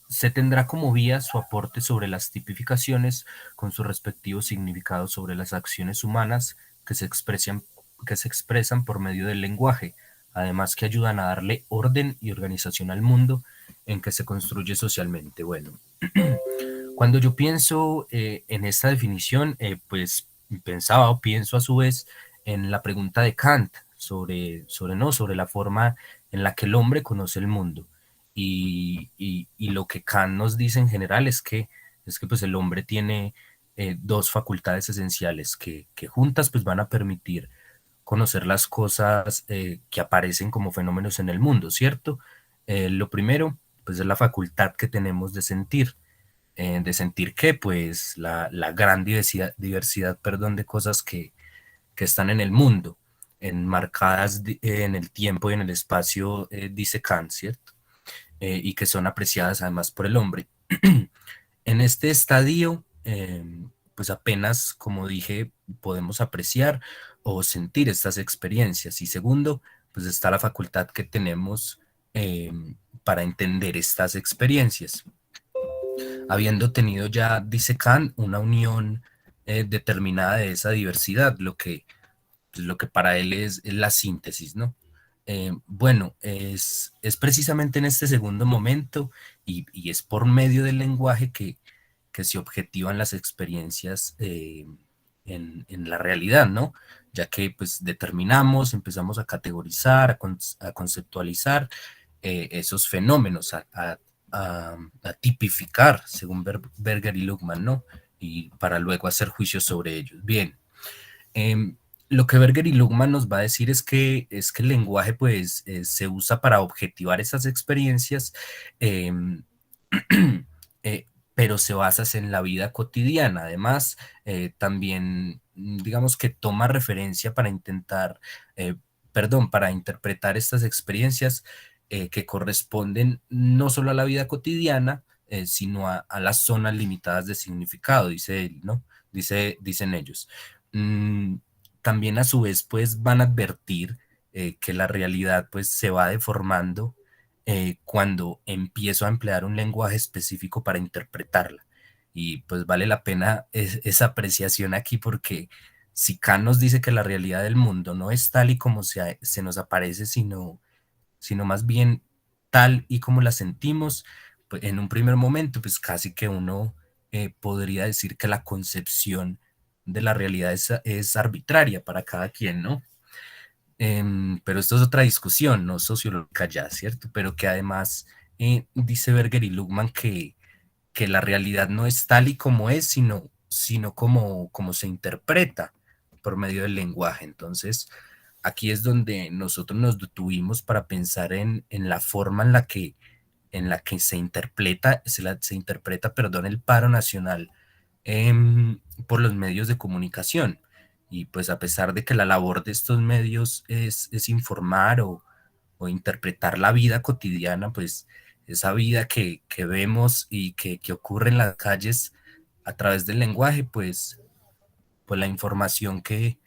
se tendrá como vía su aporte sobre las tipificaciones con sus respectivos significados sobre las acciones humanas que se expresan por medio del lenguaje, además que ayudan a darle orden y organización al mundo en que se construye socialmente. Bueno, cuando yo pienso en esta definición, pues pensaba o pienso a su vez en la pregunta de Kant sobre la forma en la que el hombre conoce el mundo. Y lo que Kant nos dice en general es que pues el hombre tiene dos facultades esenciales que juntas pues van a permitir conocer las cosas que aparecen como fenómenos en el mundo, ¿cierto? Lo primero pues es la facultad que tenemos de sentir que pues la gran diversidad, perdón, de cosas que están en el mundo, enmarcadas en el tiempo y en el espacio, dice Kant, ¿cierto? Y que son apreciadas además por el hombre. En este estadio, pues apenas, como dije, podemos apreciar o sentir estas experiencias. Y segundo, pues está la facultad que tenemos para entender estas experiencias. Habiendo tenido ya, dice Kant, una unión determinada de esa diversidad, lo que para él es la síntesis, ¿no? Bueno, es precisamente en este segundo momento y es por medio del lenguaje que se objetivan las experiencias en la realidad, ¿no? Ya que pues determinamos, empezamos a categorizar, a conceptualizar esos fenómenos, a tipificar, según Berger y Luhmann, ¿no? Y para luego hacer juicios sobre ellos. Bien. Lo que Berger y Luhmann nos va a decir es que el lenguaje pues se usa para objetivar esas experiencias, eh, pero se basa en la vida cotidiana. Además, también digamos que toma referencia para para interpretar estas experiencias que corresponden no solo a la vida cotidiana, sino a las zonas limitadas de significado, dice él, ¿no? Dicen ellos. También a su vez pues van a advertir que la realidad pues se va deformando cuando empiezo a emplear un lenguaje específico para interpretarla. Y pues vale la pena esa apreciación aquí, porque si Kant nos dice que la realidad del mundo no es tal y como se nos aparece, sino más bien tal y como la sentimos, pues en un primer momento pues casi que uno podría decir que la concepción de la realidad es arbitraria para cada quien, ¿no? Pero esto es otra discusión, no sociológica ya, ¿cierto? Pero que además dice Berger y Luhmann que la realidad no es tal y como es, sino como se interpreta por medio del lenguaje. Entonces, aquí es donde nosotros nos detuvimos para pensar en la forma en la que se interpreta, perdón, el paro nacional por los medios de comunicación. Y pues a pesar de que la labor de estos medios es informar o interpretar la vida cotidiana, pues esa vida que vemos y que ocurre en las calles a través del lenguaje, pues la información que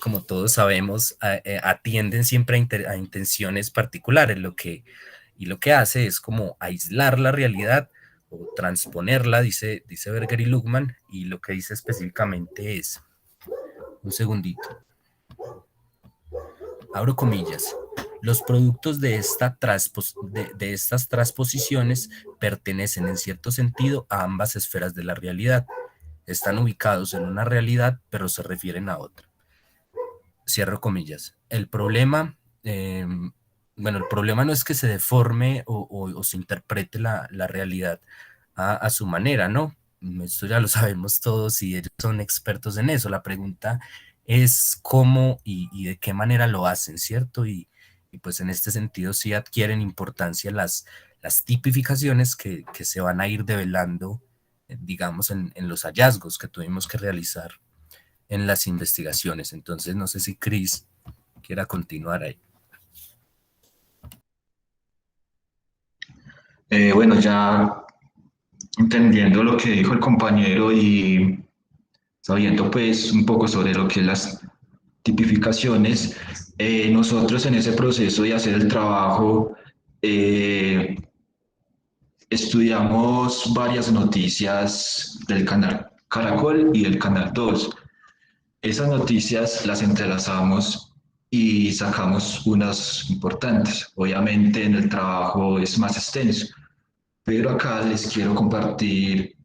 como todos sabemos atienden siempre a intenciones particulares, y lo que hace es como aislar la realidad o transponerla, dice Berger y Luhmann, y lo que dice específicamente es, un segundito, abro comillas, los productos de estas transposiciones pertenecen en cierto sentido a ambas esferas de la realidad. Están ubicados en una realidad, pero se refieren a otra. Cierro comillas. El problema no es que se deforme o se interprete la realidad a su manera, ¿no? Esto ya lo sabemos todos y ellos son expertos en eso. La pregunta es cómo y de qué manera lo hacen, ¿cierto? Y pues en este sentido sí adquieren importancia las tipificaciones que se van a ir develando, digamos, en los hallazgos que tuvimos que realizar en las investigaciones. Entonces, no sé si Cris quiera continuar ahí. Bueno, ya entendiendo lo que dijo el compañero y sabiendo pues un poco sobre lo que es las tipificaciones, nosotros en ese proceso de hacer el trabajo estudiamos varias noticias del canal Caracol y del canal 2. Esas noticias las entrelazamos y sacamos unas importantes. Obviamente en el trabajo es más extenso, pero acá les quiero compartir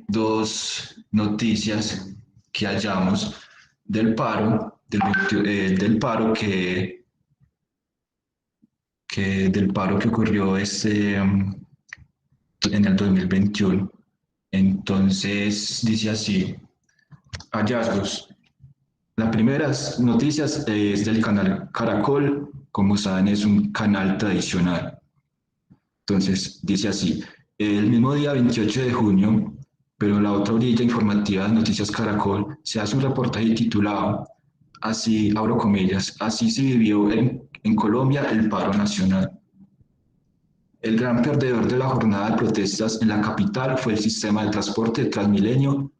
dos noticias que hallamos del paro, del paro del paro que ocurrió en el 2021. Entonces dice así: hallazgos. La primera noticias es del canal Caracol, como saben es un canal tradicional. Entonces dice así: el mismo día 28 de junio, pero en la otra orilla informativa de Noticias Caracol, se hace un reportaje titulado, así, abro comillas, así se vivió en Colombia el paro nacional. El gran perdedor de la jornada de protestas en la capital fue el sistema de transporte de Transmilenio,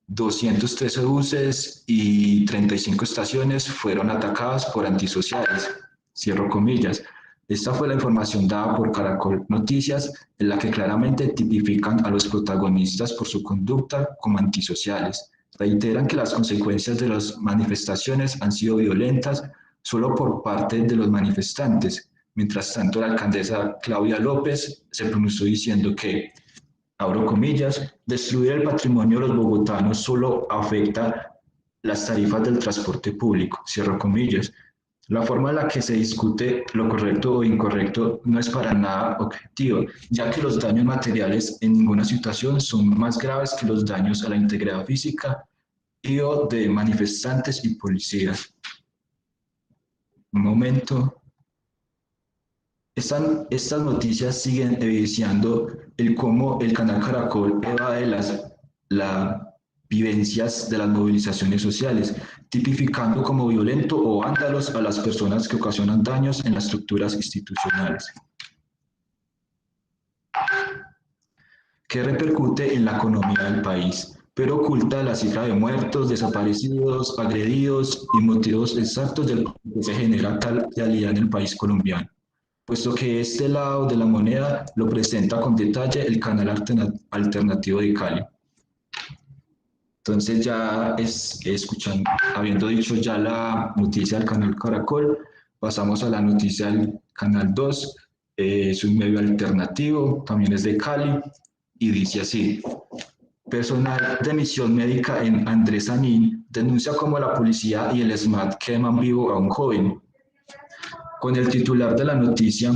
213 buses y 35 estaciones fueron atacadas por antisociales, cierro comillas. Esta fue la información dada por Caracol Noticias, en la que claramente tipifican a los protagonistas por su conducta como antisociales. Reiteran que las consecuencias de las manifestaciones han sido violentas solo por parte de los manifestantes. Mientras tanto, la alcaldesa Claudia López se pronunció diciendo que, abro comillas, destruir el patrimonio de los bogotanos solo afecta las tarifas del transporte público, cierro comillas. La forma en la que se discute lo correcto o incorrecto no es para nada objetiva, ya que los daños materiales en ninguna situación son más graves que los daños a la integridad física y o de manifestantes y policías. Un momento. Estas noticias siguen evidenciando cómo el canal Caracol evade las vivencias de las movilizaciones sociales, tipificando como violento o vándalos a las personas que ocasionan daños en las estructuras institucionales, que repercute en la economía del país, pero oculta la cifra de muertos, desaparecidos, agredidos y motivos exactos del por qué se genera tal realidad en el país colombiano, puesto que este lado de la moneda lo presenta con detalle el canal alternativo de Cali. Entonces ya escuchando, habiendo dicho ya la noticia del canal Caracol, pasamos a la noticia del canal 2, es un medio alternativo, también es de Cali, y dice así: personal de misión médica en Andrés Anín denuncia cómo la policía y el SMAT queman vivo a un joven. Con el titular de la noticia,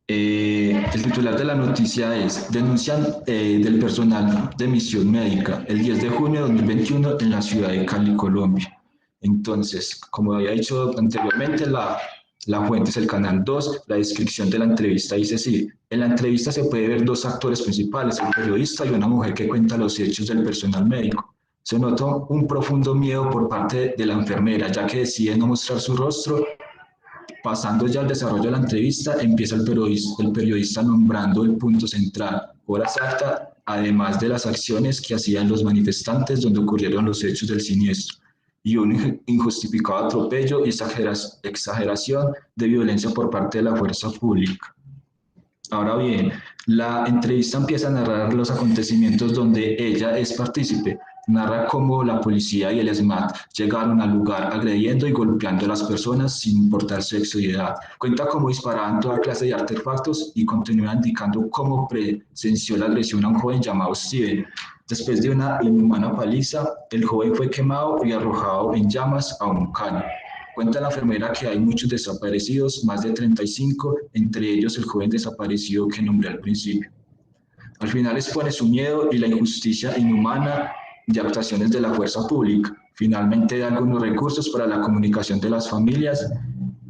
el titular de la noticia es: denuncian del personal de misión médica el 10 de junio de 2021 en la ciudad de Cali, Colombia. Entonces, como había dicho anteriormente, la fuente es el canal 2, la descripción de la entrevista dice así: en la entrevista se puede ver dos actores principales, el periodista y una mujer que cuenta los hechos del personal médico. Se notó un profundo miedo por parte de la enfermera, ya que decide no mostrar su rostro. Pasando ya al desarrollo de la entrevista, empieza el periodista nombrando el punto central, hora exacta, además de las acciones que hacían los manifestantes donde ocurrieron los hechos del siniestro, y un injustificado atropello y exageración de violencia por parte de la fuerza pública. Ahora bien, la entrevista empieza a narrar los acontecimientos donde ella es partícipe. Narra cómo la policía y el SMAT llegaron al lugar agrediendo y golpeando a las personas sin importar sexo y edad. Cuenta cómo disparaban toda clase de artefactos y continúa indicando cómo presenció la agresión a un joven llamado Steven. Después de una inhumana paliza, el joven fue quemado y arrojado en llamas a un caño. Cuenta la enfermera que hay muchos desaparecidos, más de 35, entre ellos el joven desaparecido que nombré al principio. Al final expone su miedo y la injusticia inhumana de actuaciones de la fuerza pública. Finalmente da algunos recursos para la comunicación de las familias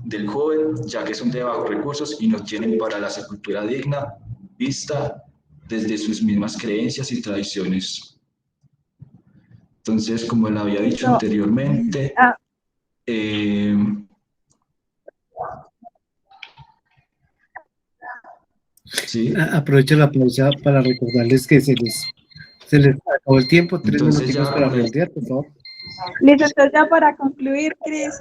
del joven, ya que son de bajos recursos y no tienen para la sepultura digna, vista desde sus mismas creencias y tradiciones. Entonces, como le había dicho anteriormente, ¿sí? Aprovecho la pausa para recordarles que se les acabó el tiempo, 3 Entonces minutos para redondear, por favor. Listo, entonces ya para concluir, Cris,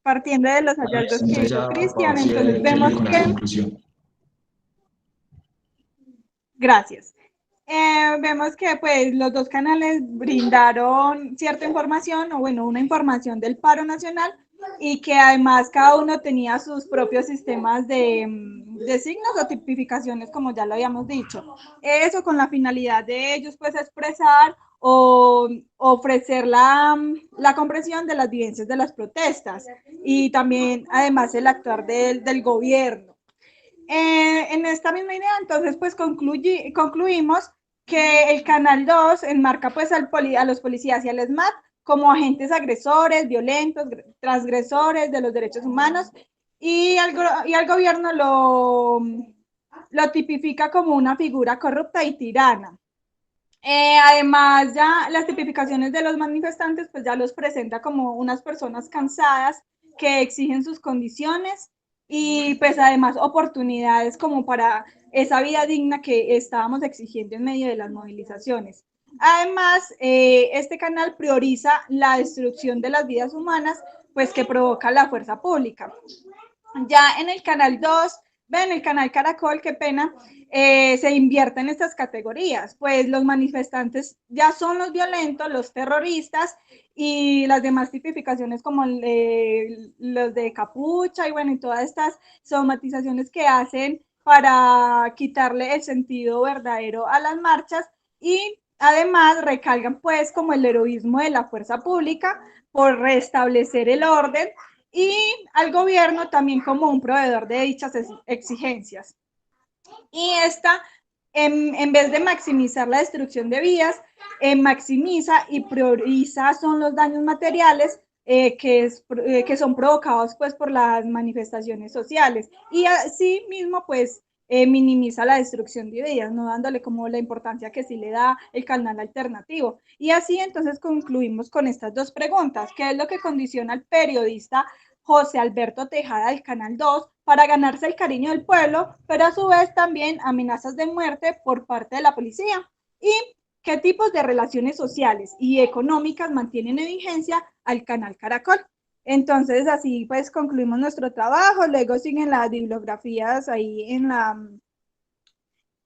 partiendo de los hallazgos que Entonces hizo ya Cristian, procede entonces Kelly vemos con que... la conclusión. Gracias. Vemos que pues los dos canales brindaron cierta información, o bueno, una información del paro nacional, y que además cada uno tenía sus propios sistemas de signos o tipificaciones, como ya lo habíamos dicho. Eso con la finalidad de ellos pues expresar o ofrecer la comprensión de las vivencias de las protestas y también además el actuar del gobierno. En esta misma idea, entonces, pues concluimos que el Canal 2 enmarca pues a los policías y al ESMAD como agentes agresores, violentos, transgresores de los derechos humanos, y al gobierno lo tipifica como una figura corrupta y tirana. Además, ya las tipificaciones de los manifestantes, pues ya los presenta como unas personas cansadas que exigen sus condiciones y pues además oportunidades como para esa vida digna que estábamos exigiendo en medio de las movilizaciones. Además, este canal prioriza la destrucción de las vidas humanas, pues que provoca la fuerza pública. Ya en el canal 2, ven, el canal Caracol, qué pena, se invierten estas categorías, pues los manifestantes ya son los violentos, los terroristas, y las demás tipificaciones como los de capucha y bueno, y todas estas somatizaciones que hacen para quitarle el sentido verdadero a las marchas, y además recalcan pues como el heroísmo de la fuerza pública por restablecer el orden, y al gobierno también como un proveedor de dichas exigencias. Y esta, en vez de maximizar la destrucción de vidas, maximiza y prioriza son los daños materiales que son provocados pues por las manifestaciones sociales, y así mismo pues minimiza la destrucción de vidas, no dándole como la importancia que sí le da el canal alternativo. Y así entonces concluimos con estas dos preguntas: ¿qué es lo que condiciona al periodista José Alberto Tejada del Canal 2 para ganarse el cariño del pueblo, pero a su vez también amenazas de muerte por parte de la policía? ¿Y qué tipos de relaciones sociales y económicas mantienen en vigencia al Canal Caracol? Entonces, así pues concluimos nuestro trabajo. Luego siguen las bibliografías ahí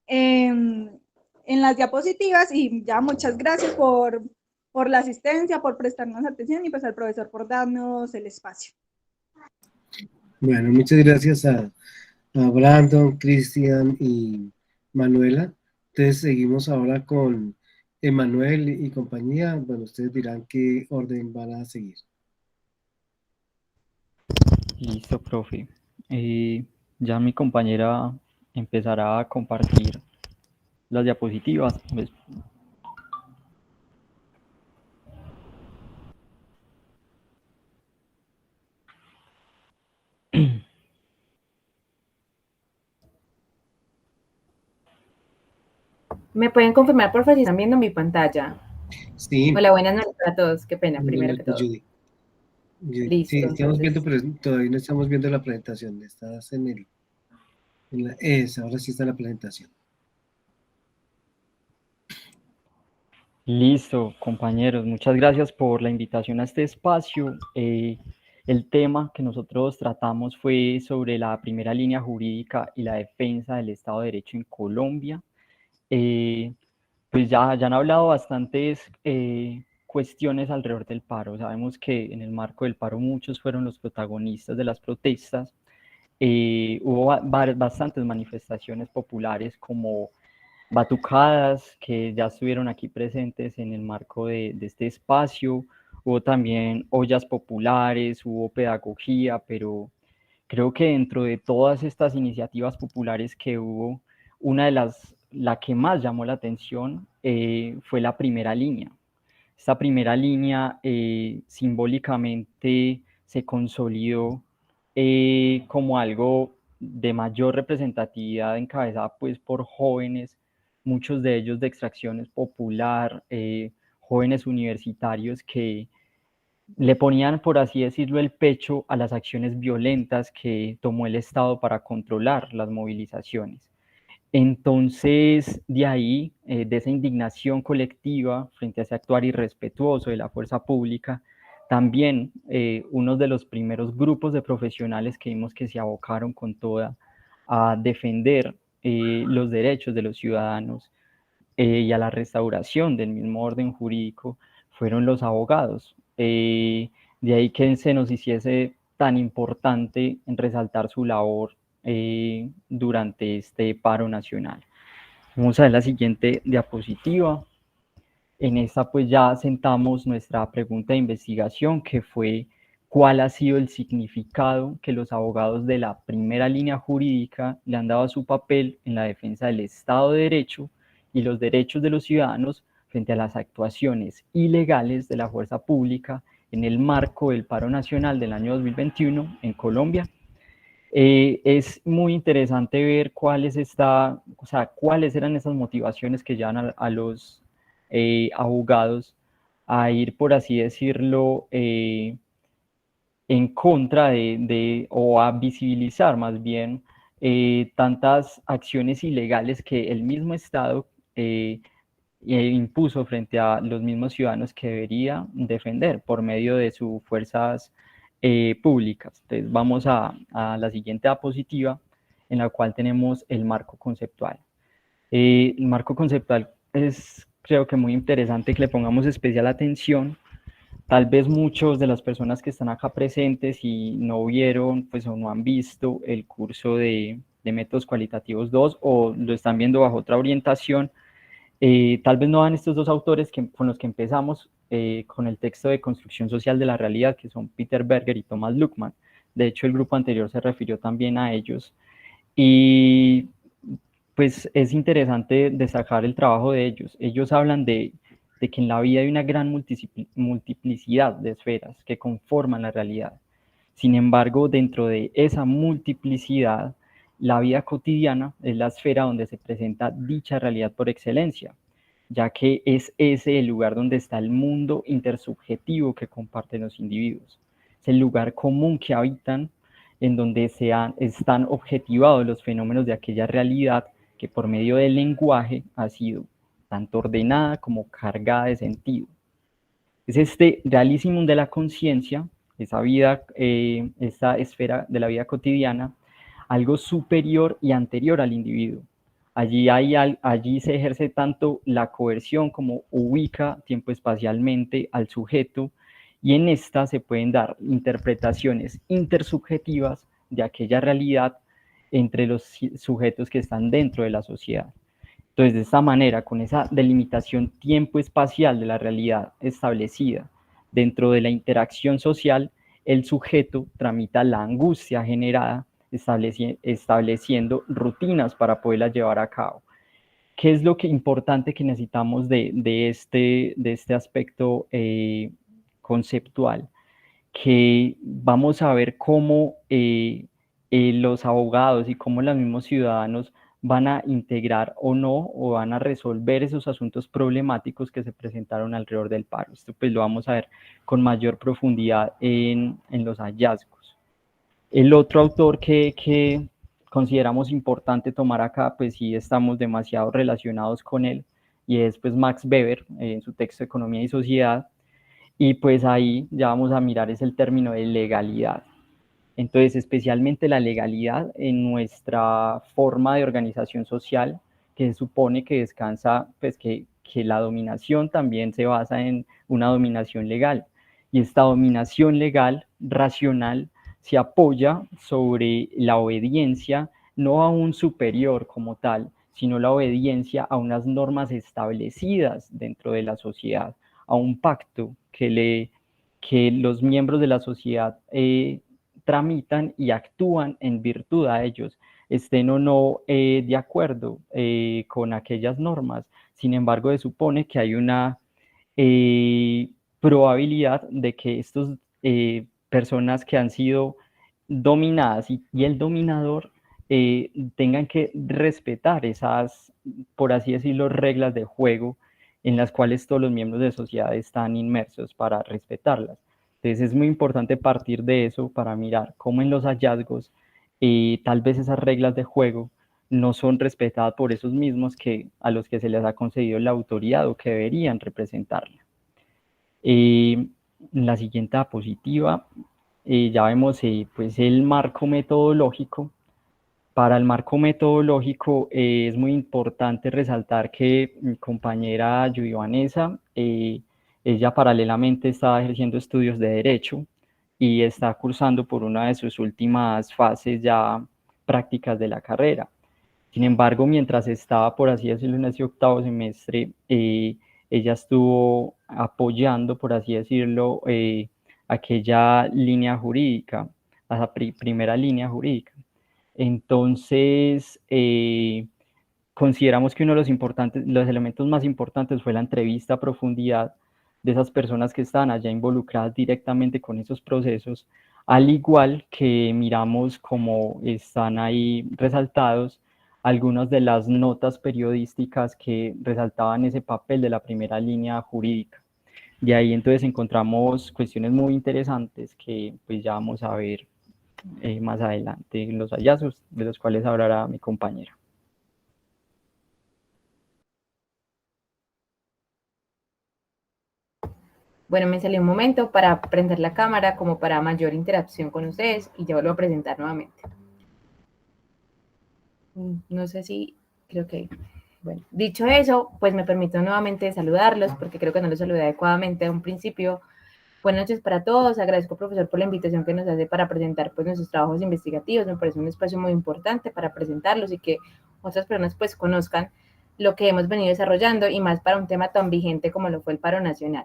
en las diapositivas, y ya muchas gracias por la asistencia, por prestarnos atención, y pues al profesor por darnos el espacio. Bueno, muchas gracias a Brandon, Cristian y Manuela. Entonces seguimos ahora con Emanuel y compañía. Bueno, ustedes dirán qué orden van a seguir. Listo, profe. Ya mi compañera empezará a compartir las diapositivas. Pues, ¿Me pueden confirmar, por favor, si están viendo mi pantalla? Sí. Hola, buenas noches a todos. Qué pena, primero que todo. Judy. Listo, sí, estamos entonces. viendo, pero todavía no estamos viendo la presentación. Estás ahora sí está la presentación. Listo, compañeros. Muchas gracias por la invitación a este espacio. El tema que nosotros tratamos fue sobre la primera línea jurídica y la defensa del Estado de Derecho en Colombia. Pues ya han hablado bastantes cuestiones alrededor del paro. Sabemos que en el marco del paro muchos fueron los protagonistas de las protestas. Hubo bastantes manifestaciones populares como batucadas que ya estuvieron aquí presentes en el marco de este espacio. Hubo también ollas populares, hubo pedagogía, pero creo que dentro de todas estas iniciativas populares que hubo, la que más llamó la atención fue la primera línea. Esta primera línea simbólicamente se consolidó como algo de mayor representatividad, encabezada pues por jóvenes, muchos de ellos de extracción popular, jóvenes universitarios que le ponían, por así decirlo, el pecho a las acciones violentas que tomó el Estado para controlar las movilizaciones. Entonces, de ahí, de esa indignación colectiva frente a ese actuar irrespetuoso de la fuerza pública, También uno de los primeros grupos de profesionales que vimos que se abocaron con toda a defender los derechos de los ciudadanos y a la restauración del mismo orden jurídico fueron los abogados. De ahí que se nos hiciese tan importante en resaltar su labor durante este paro nacional. Vamos a ver la siguiente diapositiva. En esta pues ya sentamos nuestra pregunta de investigación, que fue cuál ha sido el significado que los abogados de la primera línea jurídica le han dado a su papel en la defensa del Estado de Derecho y los derechos de los ciudadanos frente a las actuaciones ilegales de la fuerza pública en el marco del paro nacional del año 2021 en Colombia. Es muy interesante ver cuáles eran esas motivaciones que llevan a los abogados a ir, por así decirlo, en contra o a visibilizar más bien tantas acciones ilegales que el mismo Estado impuso frente a los mismos ciudadanos que debería defender por medio de sus fuerzas públicas. Entonces vamos a la siguiente diapositiva, en la cual tenemos el marco conceptual. El marco conceptual es, creo que muy interesante que le pongamos especial atención. Tal vez muchos de las personas que están acá presentes y no vieron pues, o no han visto el curso de métodos cualitativos 2 o lo están viendo bajo otra orientación, tal vez no van estos dos autores con los que empezamos con el texto de construcción social de la realidad, que son Peter Berger y Thomas Luckmann. De hecho, el grupo anterior se refirió también a ellos. Y pues es interesante destacar el trabajo de ellos. Ellos hablan de que en la vida hay una gran multiplicidad de esferas que conforman la realidad. Sin embargo, dentro de esa multiplicidad, la vida cotidiana es la esfera donde se presenta dicha realidad por excelencia, ya que es ese el lugar donde está el mundo intersubjetivo que comparten los individuos. Es el lugar común que habitan, en donde están objetivados los fenómenos de aquella realidad que por medio del lenguaje ha sido tanto ordenada como cargada de sentido. Es este realísimo de la conciencia, esa vida, esa esfera de la vida cotidiana, algo superior y anterior al individuo. Allí se ejerce tanto la coerción como ubica tiempo-espacialmente al sujeto, y en esta se pueden dar interpretaciones intersubjetivas de aquella realidad entre los sujetos que están dentro de la sociedad. Entonces, de esta manera, con esa delimitación tiempo-espacial de la realidad establecida dentro de la interacción social, el sujeto tramita la angustia generada estableciendo rutinas para poderlas llevar a cabo. ¿Qué es lo importante que necesitamos de este aspecto conceptual? Que vamos a ver cómo los abogados y cómo los mismos ciudadanos van a integrar o no, o van a resolver esos asuntos problemáticos que se presentaron alrededor del paro. Esto pues lo vamos a ver con mayor profundidad en los hallazgos. El otro autor que consideramos importante tomar acá, pues sí estamos demasiado relacionados con él, y es pues Max Weber en su texto Economía y Sociedad, y pues ahí ya vamos a mirar es el término de legalidad. Entonces, especialmente la legalidad en nuestra forma de organización social, que se supone que descansa, pues que la dominación también se basa en una dominación legal. Y esta dominación legal, racional, se apoya sobre la obediencia, no a un superior como tal, sino la obediencia a unas normas establecidas dentro de la sociedad, a un pacto que los miembros de la sociedad tramitan y actúan en virtud a ellos, estén o no de acuerdo con aquellas normas. Sin embargo, se supone que hay una probabilidad de que estas personas que han sido dominadas y el dominador tengan que respetar esas, por así decirlo, reglas de juego en las cuales todos los miembros de la sociedad están inmersos para respetarlas. Entonces es muy importante partir de eso para mirar cómo en los hallazgos tal vez esas reglas de juego no son respetadas por esos mismos a los que se les ha concedido la autoridad o que deberían representarla. en la siguiente diapositiva ya vemos pues el marco metodológico. Para el marco metodológico es muy importante resaltar que mi compañera Judy Vanessa, ella paralelamente está ejerciendo estudios de Derecho y está cursando por una de sus últimas fases ya prácticas de la carrera. Sin embargo, mientras estaba, por así decirlo, en ese octavo semestre, ella estuvo apoyando, por así decirlo, aquella línea jurídica, la primera línea jurídica. Entonces, consideramos que uno de los elementos más importantes fue la entrevista a profundidad de esas personas que estaban allá involucradas directamente con esos procesos, al igual que miramos como están ahí resaltados algunas de las notas periodísticas que resaltaban ese papel de la primera línea jurídica. De ahí entonces encontramos cuestiones muy interesantes que pues ya vamos a ver más adelante en los hallazgos, de los cuales hablará mi compañera. Bueno, me salió un momento para prender la cámara como para mayor interacción con ustedes y ya vuelvo a presentar nuevamente. No sé si, creo que, bueno, dicho eso, pues me permito nuevamente saludarlos porque creo que no los saludé adecuadamente a un principio. Buenas noches para todos, agradezco profesor por la invitación que nos hace para presentar pues nuestros trabajos investigativos, me parece un espacio muy importante para presentarlos y que otras personas pues conozcan lo que hemos venido desarrollando y más para un tema tan vigente como lo fue el paro nacional.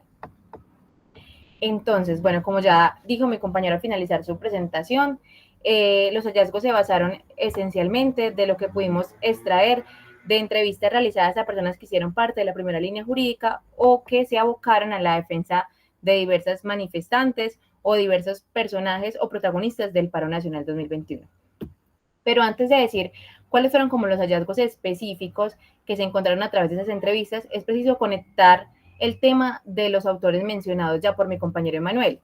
Entonces, bueno, como ya dijo mi compañero al finalizar su presentación, los hallazgos se basaron esencialmente de lo que pudimos extraer de entrevistas realizadas a personas que hicieron parte de la primera línea jurídica o que se abocaron a la defensa de diversas manifestantes o diversos personajes o protagonistas del paro nacional 2021. Pero antes de decir cuáles fueron como los hallazgos específicos que se encontraron a través de esas entrevistas, es preciso conectar el tema de los autores mencionados ya por mi compañero Emanuel.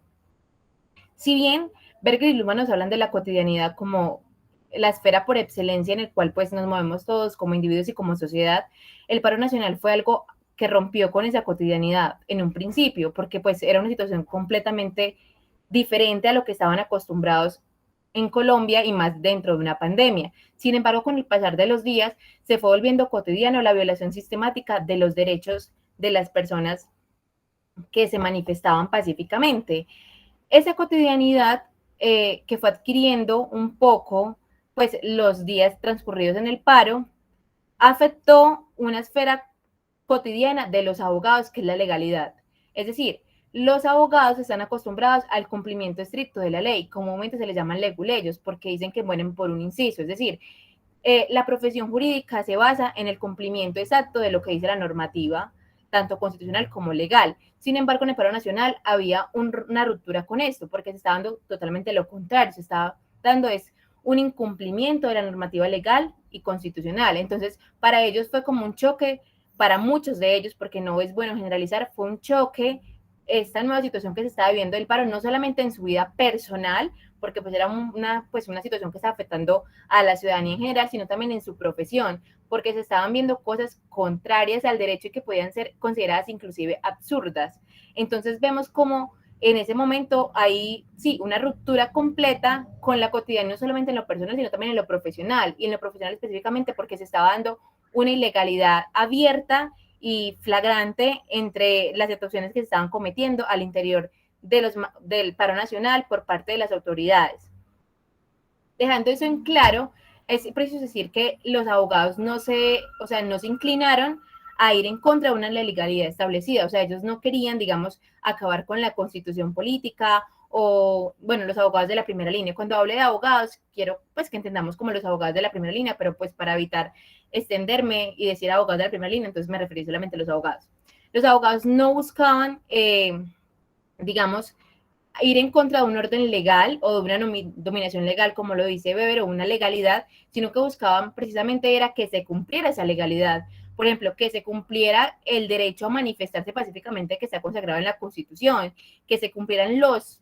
Si bien Berger y Luhmann nos hablan de la cotidianidad como la esfera por excelencia en el cual pues nos movemos todos como individuos y como sociedad, el paro nacional fue algo que rompió con esa cotidianidad en un principio, porque pues era una situación completamente diferente a lo que estaban acostumbrados en Colombia y más dentro de una pandemia. Sin embargo, con el pasar de los días se fue volviendo cotidiano la violación sistemática de los derechos de las personas que se manifestaban pacíficamente. Esa cotidianidad que fue adquiriendo un poco, pues los días transcurridos en el paro, afectó una esfera cotidiana de los abogados, que es la legalidad. Es decir, los abogados están acostumbrados al cumplimiento estricto de la ley, comúnmente se les llaman leguleyos, porque dicen que mueren por un inciso, es decir, la profesión jurídica se basa en el cumplimiento exacto de lo que dice la normativa, tanto constitucional como legal. Sin embargo, en el paro nacional había una ruptura con esto, porque se estaba dando totalmente lo contrario, se estaba dando es un incumplimiento de la normativa legal y constitucional. Entonces, para ellos fue como un choque, para muchos de ellos, porque no es bueno generalizar, fue un choque esta nueva situación que se estaba viviendo del paro, no solamente en su vida personal, porque pues era una situación que estaba afectando a la ciudadanía en general, sino también en su profesión, porque se estaban viendo cosas contrarias al derecho y que podían ser consideradas inclusive absurdas. Entonces vemos como en ese momento hay, sí, una ruptura completa con la cotidiana, no solamente en lo personal, sino también en lo profesional, y en lo profesional específicamente porque se estaba dando una ilegalidad abierta y flagrante entre las situaciones que se estaban cometiendo al interior del paro nacional por parte de las autoridades. Dejando eso en claro, es preciso decir que los abogados no se inclinaron a ir en contra de una legalidad establecida, o sea, ellos no querían, digamos, acabar con la constitución política o, bueno, los abogados de la primera línea. Cuando hable de abogados, quiero pues que entendamos como los abogados de la primera línea, pero pues para evitar extenderme y decir abogados de la primera línea, entonces me referí solamente a los abogados. Los abogados no buscaban, digamos, ir en contra de un orden legal o de una dominación legal, como lo dice Weber, o una legalidad, sino que buscaban precisamente era que se cumpliera esa legalidad. Por ejemplo, que se cumpliera el derecho a manifestarse pacíficamente que está consagrado en la Constitución, que se cumplieran los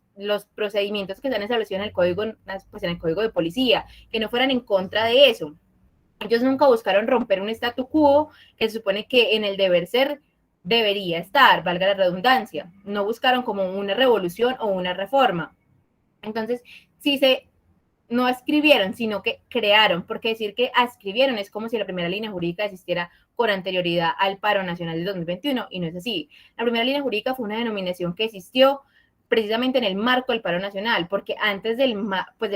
procedimientos que están establecidos en el código de policía, que no fueran en contra de eso. Ellos nunca buscaron romper un statu quo que se supone que en el deber ser debería estar, valga la redundancia. No buscaron como una revolución o una reforma. Entonces, si se no escribieron, sino que crearon, porque decir que escribieron es como si la primera línea jurídica existiera con anterioridad al paro nacional de 2021, y no es así. La primera línea jurídica fue una denominación que existió precisamente en el marco del paro nacional, porque antes del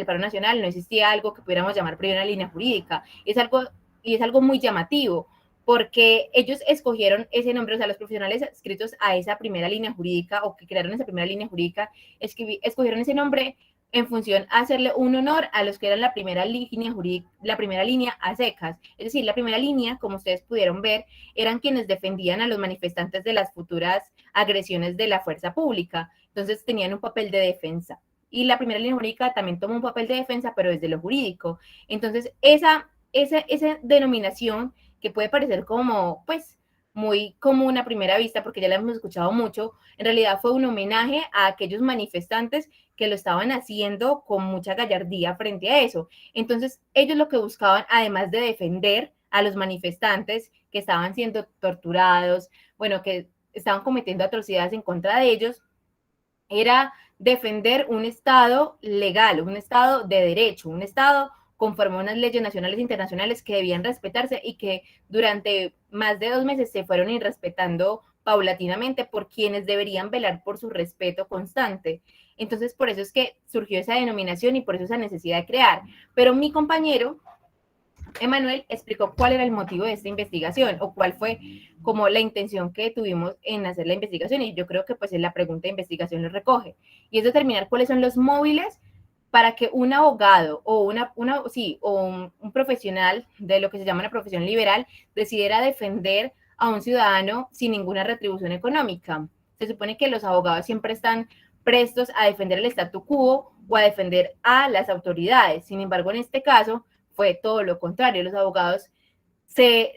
paro nacional no existía algo que pudiéramos llamar primera línea jurídica, y es algo muy llamativo, porque ellos escogieron ese nombre, o sea, los profesionales adscritos a esa primera línea jurídica, o que crearon esa primera línea jurídica, escogieron ese nombre en función a hacerle un honor a los que eran la primera línea jurídica, la primera línea a secas. Es decir, la primera línea, como ustedes pudieron ver, eran quienes defendían a los manifestantes de las futuras agresiones de la fuerza pública. Entonces tenían un papel de defensa. Y la primera línea jurídica también toma un papel de defensa, pero desde lo jurídico. Entonces, esa denominación, que puede parecer como, pues, muy común a primera vista, porque ya la hemos escuchado mucho, en realidad fue un homenaje a aquellos manifestantes que lo estaban haciendo con mucha gallardía frente a eso. Entonces, ellos lo que buscaban, además de defender a los manifestantes que estaban siendo torturados, bueno, que estaban cometiendo atrocidades en contra de ellos, era defender un Estado legal, un Estado de derecho, un Estado conforme a unas leyes nacionales e internacionales que debían respetarse y que durante más de 2 meses se fueron irrespetando paulatinamente por quienes deberían velar por su respeto constante. Entonces, por eso es que surgió esa denominación y por eso esa necesidad de crear. Pero mi compañero, Emanuel, explicó cuál era el motivo de esta investigación o cuál fue como la intención que tuvimos en hacer la investigación, y yo creo que pues la pregunta de investigación lo recoge, y es determinar cuáles son los móviles para que un abogado o un profesional de lo que se llama una profesión liberal decidiera defender a un ciudadano sin ninguna retribución económica. Se supone que los abogados siempre están prestos a defender el statu quo o a defender a las autoridades. Sin embargo, en este caso fue todo lo contrario. Los abogados se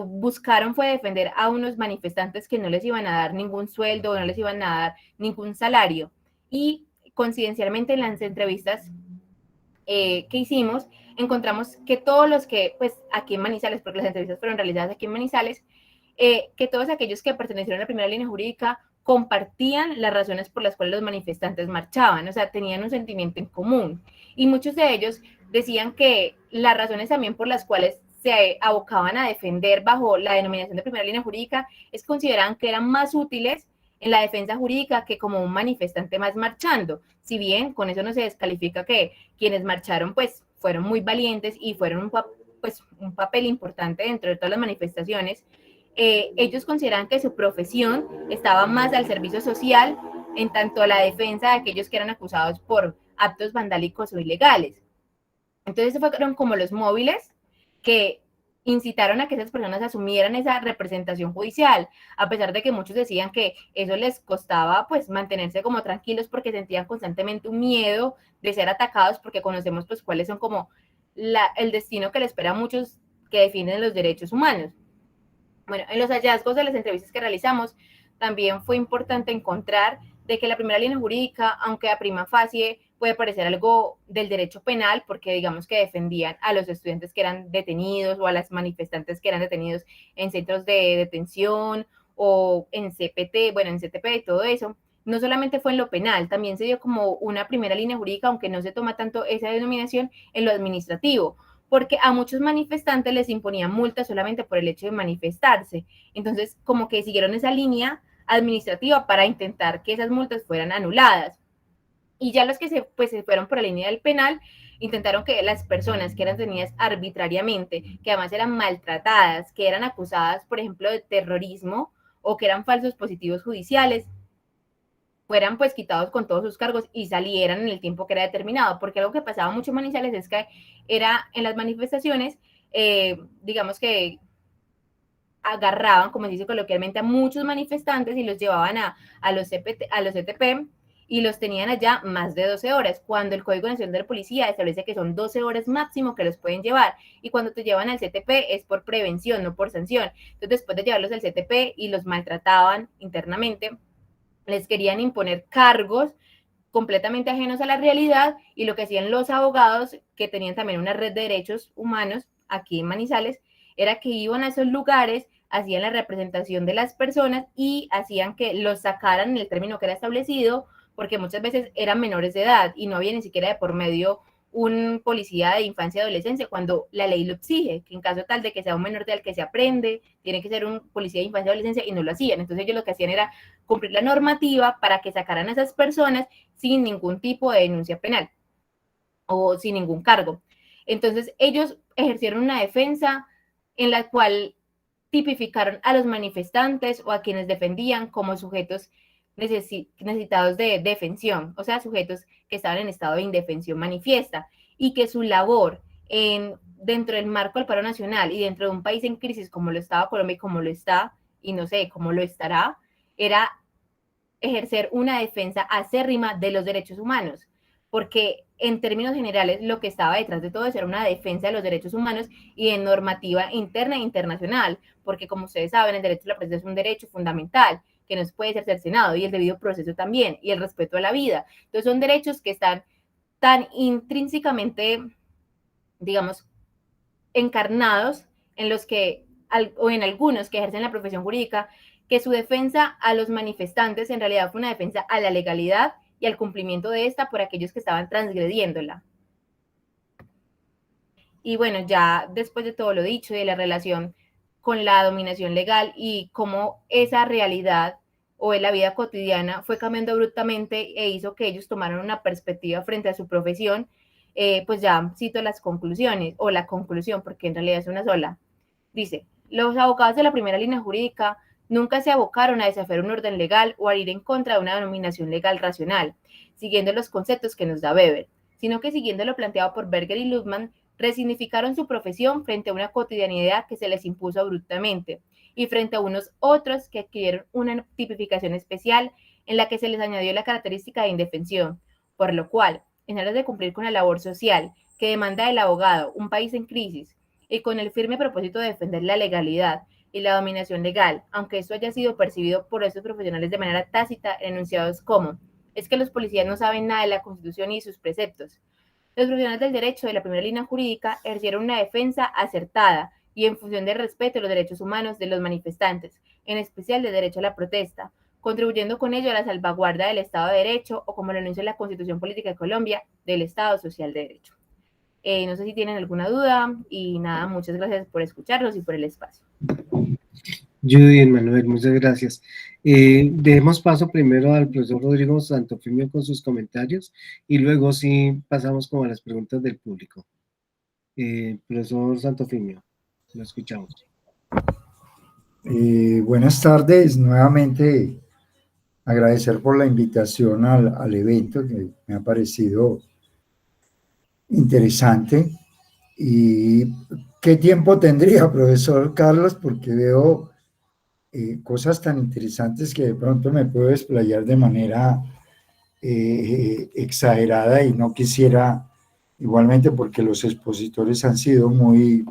buscaron fue defender a unos manifestantes que no les iban a dar ningún sueldo, no les iban a dar ningún salario. Y coincidencialmente en las entrevistas que hicimos, encontramos que todos los que, pues aquí en Manizales, porque las entrevistas fueron realizadas aquí en Manizales, que todos aquellos que pertenecieron a la primera línea jurídica compartían las razones por las cuales los manifestantes marchaban, o sea, tenían un sentimiento en común. Y muchos de ellos decían que las razones también por las cuales se abocaban a defender bajo la denominación de primera línea jurídica es que consideraban que eran más útiles en la defensa jurídica que como un manifestante más marchando. Si bien con eso no se descalifica que quienes marcharon pues fueron muy valientes y fueron un papel importante dentro de todas las manifestaciones, ellos consideran que su profesión estaba más al servicio social en tanto a la defensa de aquellos que eran acusados por actos vandálicos o ilegales. Entonces fueron como los móviles que incitaron a que esas personas asumieran esa representación judicial, a pesar de que muchos decían que eso les costaba pues mantenerse como tranquilos porque sentían constantemente un miedo de ser atacados, porque conocemos pues cuáles son como el destino que le espera a muchos que defienden los derechos humanos. Bueno, en los hallazgos de las entrevistas que realizamos, también fue importante encontrar de que la primera línea jurídica, aunque a prima facie puede parecer algo del derecho penal, porque digamos que defendían a los estudiantes que eran detenidos o a las manifestantes que eran detenidos en centros de detención o en CPT, bueno, en CTP y todo eso, no solamente fue en lo penal, también se dio como una primera línea jurídica, aunque no se toma tanto esa denominación, en lo administrativo, porque a muchos manifestantes les imponían multas solamente por el hecho de manifestarse. Entonces, como que siguieron esa línea administrativa para intentar que esas multas fueran anuladas. Y ya los que se fueron por la línea del penal, intentaron que las personas que eran detenidas arbitrariamente, que además eran maltratadas, que eran acusadas, por ejemplo, de terrorismo o que eran falsos positivos judiciales, fueran pues quitados con todos sus cargos y salieran en el tiempo que era determinado, porque algo que pasaba mucho en Manizales es que era en las manifestaciones, digamos que agarraban, como se dice coloquialmente, a muchos manifestantes y los llevaban a los CTP y los tenían allá más de 12 horas, cuando el Código Nacional de la Policía establece que son 12 horas máximo que los pueden llevar, y cuando te llevan al CTP es por prevención, no por sanción. Entonces, después de llevarlos al CTP y los maltrataban internamente, les querían imponer cargos completamente ajenos a la realidad, y lo que hacían los abogados, que tenían también una red de derechos humanos aquí en Manizales, era que iban a esos lugares hacían la representación de las personas y hacían que los sacaran en el término que era establecido, porque muchas veces eran menores de edad y no había ni siquiera de por medio un policía de infancia y adolescencia cuando la ley lo exige, que en caso tal de que sea un menor de edad que se aprende, tiene que ser un policía de infancia y adolescencia, y no lo hacían. Entonces ellos lo que hacían era cumplir la normativa para que sacaran a esas personas sin ningún tipo de denuncia penal o sin ningún cargo. Entonces ellos ejercieron una defensa en la cual tipificaron a los manifestantes o a quienes defendían como sujetos necesitados de defensión, o sea, sujetos que estaban en estado de indefensión manifiesta, y que su labor dentro del marco del paro nacional y dentro de un país en crisis como lo estaba Colombia y como lo está, y no sé, cómo lo estará, era ejercer una defensa acérrima de los derechos humanos, porque en términos generales lo que estaba detrás de todo eso era una defensa de los derechos humanos y de normativa interna e internacional, porque como ustedes saben, el derecho a la prensa es un derecho fundamental que no puede ser cercenado, y el debido proceso también, y el respeto a la vida. Entonces son derechos que están tan intrínsecamente, digamos, encarnados en los que, o en algunos que ejercen la profesión jurídica, que su defensa a los manifestantes en realidad fue una defensa a la legalidad y al cumplimiento de esta por aquellos que estaban transgrediéndola. Y bueno, ya después de todo lo dicho, de la relación con la dominación legal y cómo esa realidad o en la vida cotidiana fue cambiando abruptamente e hizo que ellos tomaran una perspectiva frente a su profesión, pues ya cito las conclusiones, o la conclusión, porque en realidad es una sola. Dice, los abogados de la primera línea jurídica nunca se abocaron a desafiar un orden legal o a ir en contra de una denominación legal racional, siguiendo los conceptos que nos da Weber, sino que siguiendo lo planteado por Berger y Luhmann, resignificaron su profesión frente a una cotidianidad que se les impuso abruptamente y frente a unos otros que adquirieron una tipificación especial en la que se les añadió la característica de indefensión, por lo cual, en aras de cumplir con la labor social que demanda del abogado un país en crisis y con el firme propósito de defender la legalidad y la dominación legal, aunque esto haya sido percibido por estos profesionales de manera tácita en enunciados como es que los policías no saben nada de la Constitución y sus preceptos. Los profesionales del derecho de la primera línea jurídica ejercieron una defensa acertada y en función del respeto de los derechos humanos de los manifestantes, en especial del derecho a la protesta, contribuyendo con ello a la salvaguarda del Estado de Derecho o, como lo anuncia la Constitución Política de Colombia, del Estado Social de Derecho. No sé si tienen alguna duda y nada, muchas gracias por escucharnos y por el espacio. Judy, Manuel, muchas gracias. Demos paso primero al profesor Rodrigo Santofimio con sus comentarios y luego sí pasamos como a las preguntas del público. Profesor Santofimio, lo escuchamos. Buenas tardes, nuevamente agradecer por la invitación al evento, que me ha parecido interesante. ¿Y qué tiempo tendría, profesor Carlos? Porque veo cosas tan interesantes que de pronto me puedo explayar de manera exagerada y no quisiera, igualmente porque los expositores han sido muy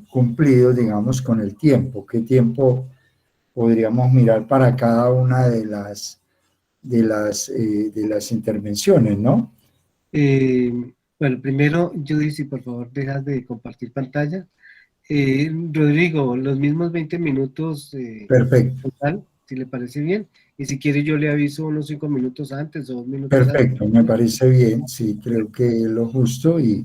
cumplidos, digamos, con el tiempo. ¿Qué tiempo podríamos mirar para cada una de las intervenciones, no? Bueno, primero, Judy, si por favor dejas de compartir pantalla. Rodrigo, los mismos 20 minutos Perfecto. total, si le parece bien. Y si quiere yo le aviso unos 5 minutos antes o 2 minutos Perfecto, antes. me parece bien, sí, creo que es lo justo y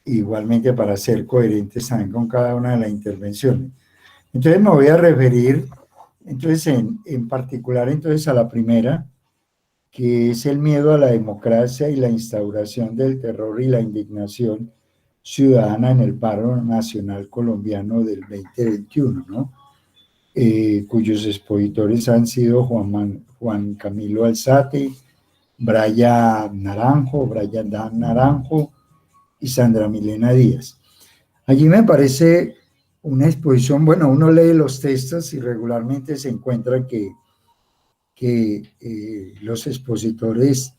igualmente para ser coherentes también con cada una de las intervenciones. Entonces me voy a referir, entonces en particular entonces a la primera, que es el miedo a la democracia y la instauración del terror y la indignación ciudadana en el paro nacional colombiano del 2021, ¿no? Cuyos expositores han sido Juan Camilo Alzate, Brian Dan Naranjo y Sandra Milena Díaz. Allí me parece una exposición, bueno, uno lee los textos y regularmente se encuentra que los expositores,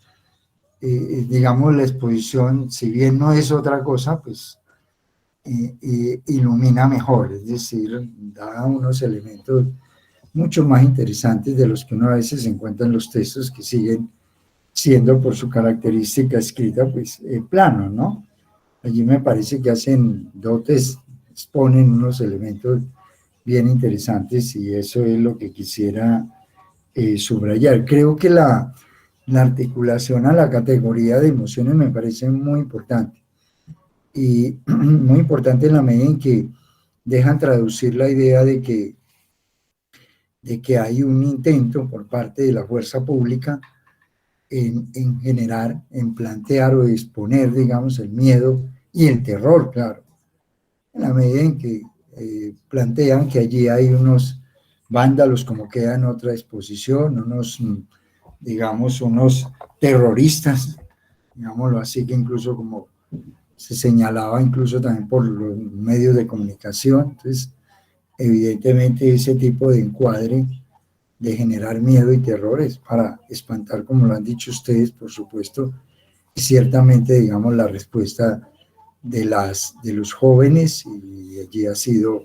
digamos, la exposición, si bien no es otra cosa, pues ilumina mejor, es decir, da unos elementos mucho más interesantes de los que uno a veces encuentra en los textos que siguen siendo por su característica escrita, pues plano, ¿no? Allí me parece que hacen dotes exponen unos elementos bien interesantes y eso es lo que quisiera subrayar. Creo que la articulación a la categoría de emociones me parece muy importante y muy importante en la medida en que dejan traducir la idea de que hay un intento por parte de la fuerza pública en generar, en plantear o exponer, digamos, el miedo y el terror, claro, en la medida en que plantean que allí hay unos vándalos, como queda en otra exposición, unos, digamos, unos terroristas, digámoslo así, que incluso como se señalaba incluso también por los medios de comunicación. Entonces, evidentemente ese tipo de encuadre de generar miedo y terrores para espantar, como lo han dicho ustedes, por supuesto, y ciertamente, digamos, la respuesta de los jóvenes, y allí ha sido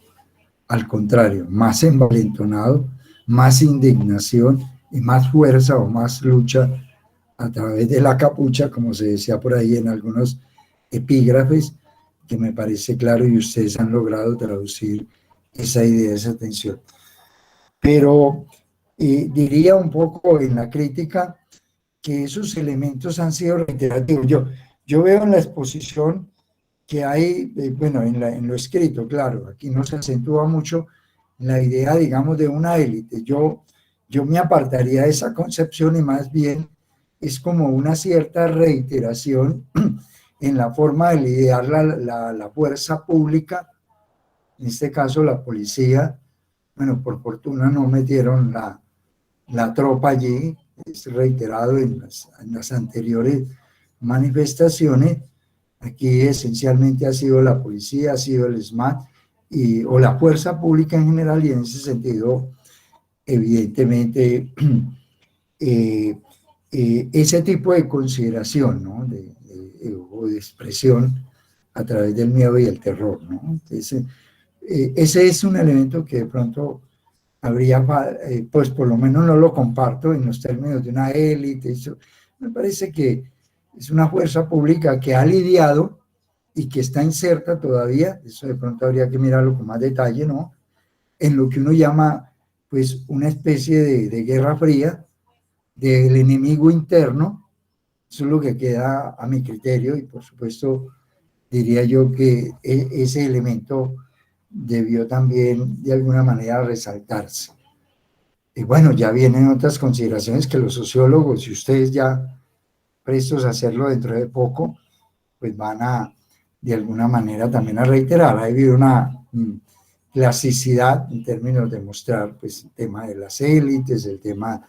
al contrario, más envalentonado, más indignación y más fuerza o más lucha a través de la capucha, como se decía por ahí en algunos epígrafes, que me parece claro y ustedes han logrado traducir esa idea, esa tensión. Pero diría un poco en la crítica que esos elementos han sido reiterativos. Yo veo en la exposición que hay, bueno, en lo escrito, claro, aquí no se acentúa mucho la idea, digamos, de una élite. Yo me apartaría de esa concepción y más bien es como una cierta reiteración en la forma de lidiar la fuerza pública, en este caso la policía. Bueno, por fortuna no metieron la tropa allí, es reiterado en las anteriores manifestaciones. Aquí esencialmente ha sido la policía, ha sido el SMAT o la fuerza pública en general, y en ese sentido, evidentemente, ese tipo de consideración, ¿no? o de expresión a través del miedo y el terror, ¿no? Entonces, ese es un elemento que de pronto habría, pues por lo menos no lo comparto en los términos de una élite. Eso me parece que es una fuerza pública que ha lidiado y que está inserta todavía, eso de pronto habría que mirarlo con más detalle, ¿no? En lo que uno llama, pues, una especie de guerra fría del enemigo interno. Eso es lo que queda a mi criterio y por supuesto diría yo que ese elemento debió también de alguna manera resaltarse. Y bueno, ya vienen otras consideraciones que los sociólogos, y ustedes ya prestos a hacerlo dentro de poco, pues van a, de alguna manera, también a reiterar. Ha habido una clasicidad en términos de mostrar, pues, el tema de las élites, el tema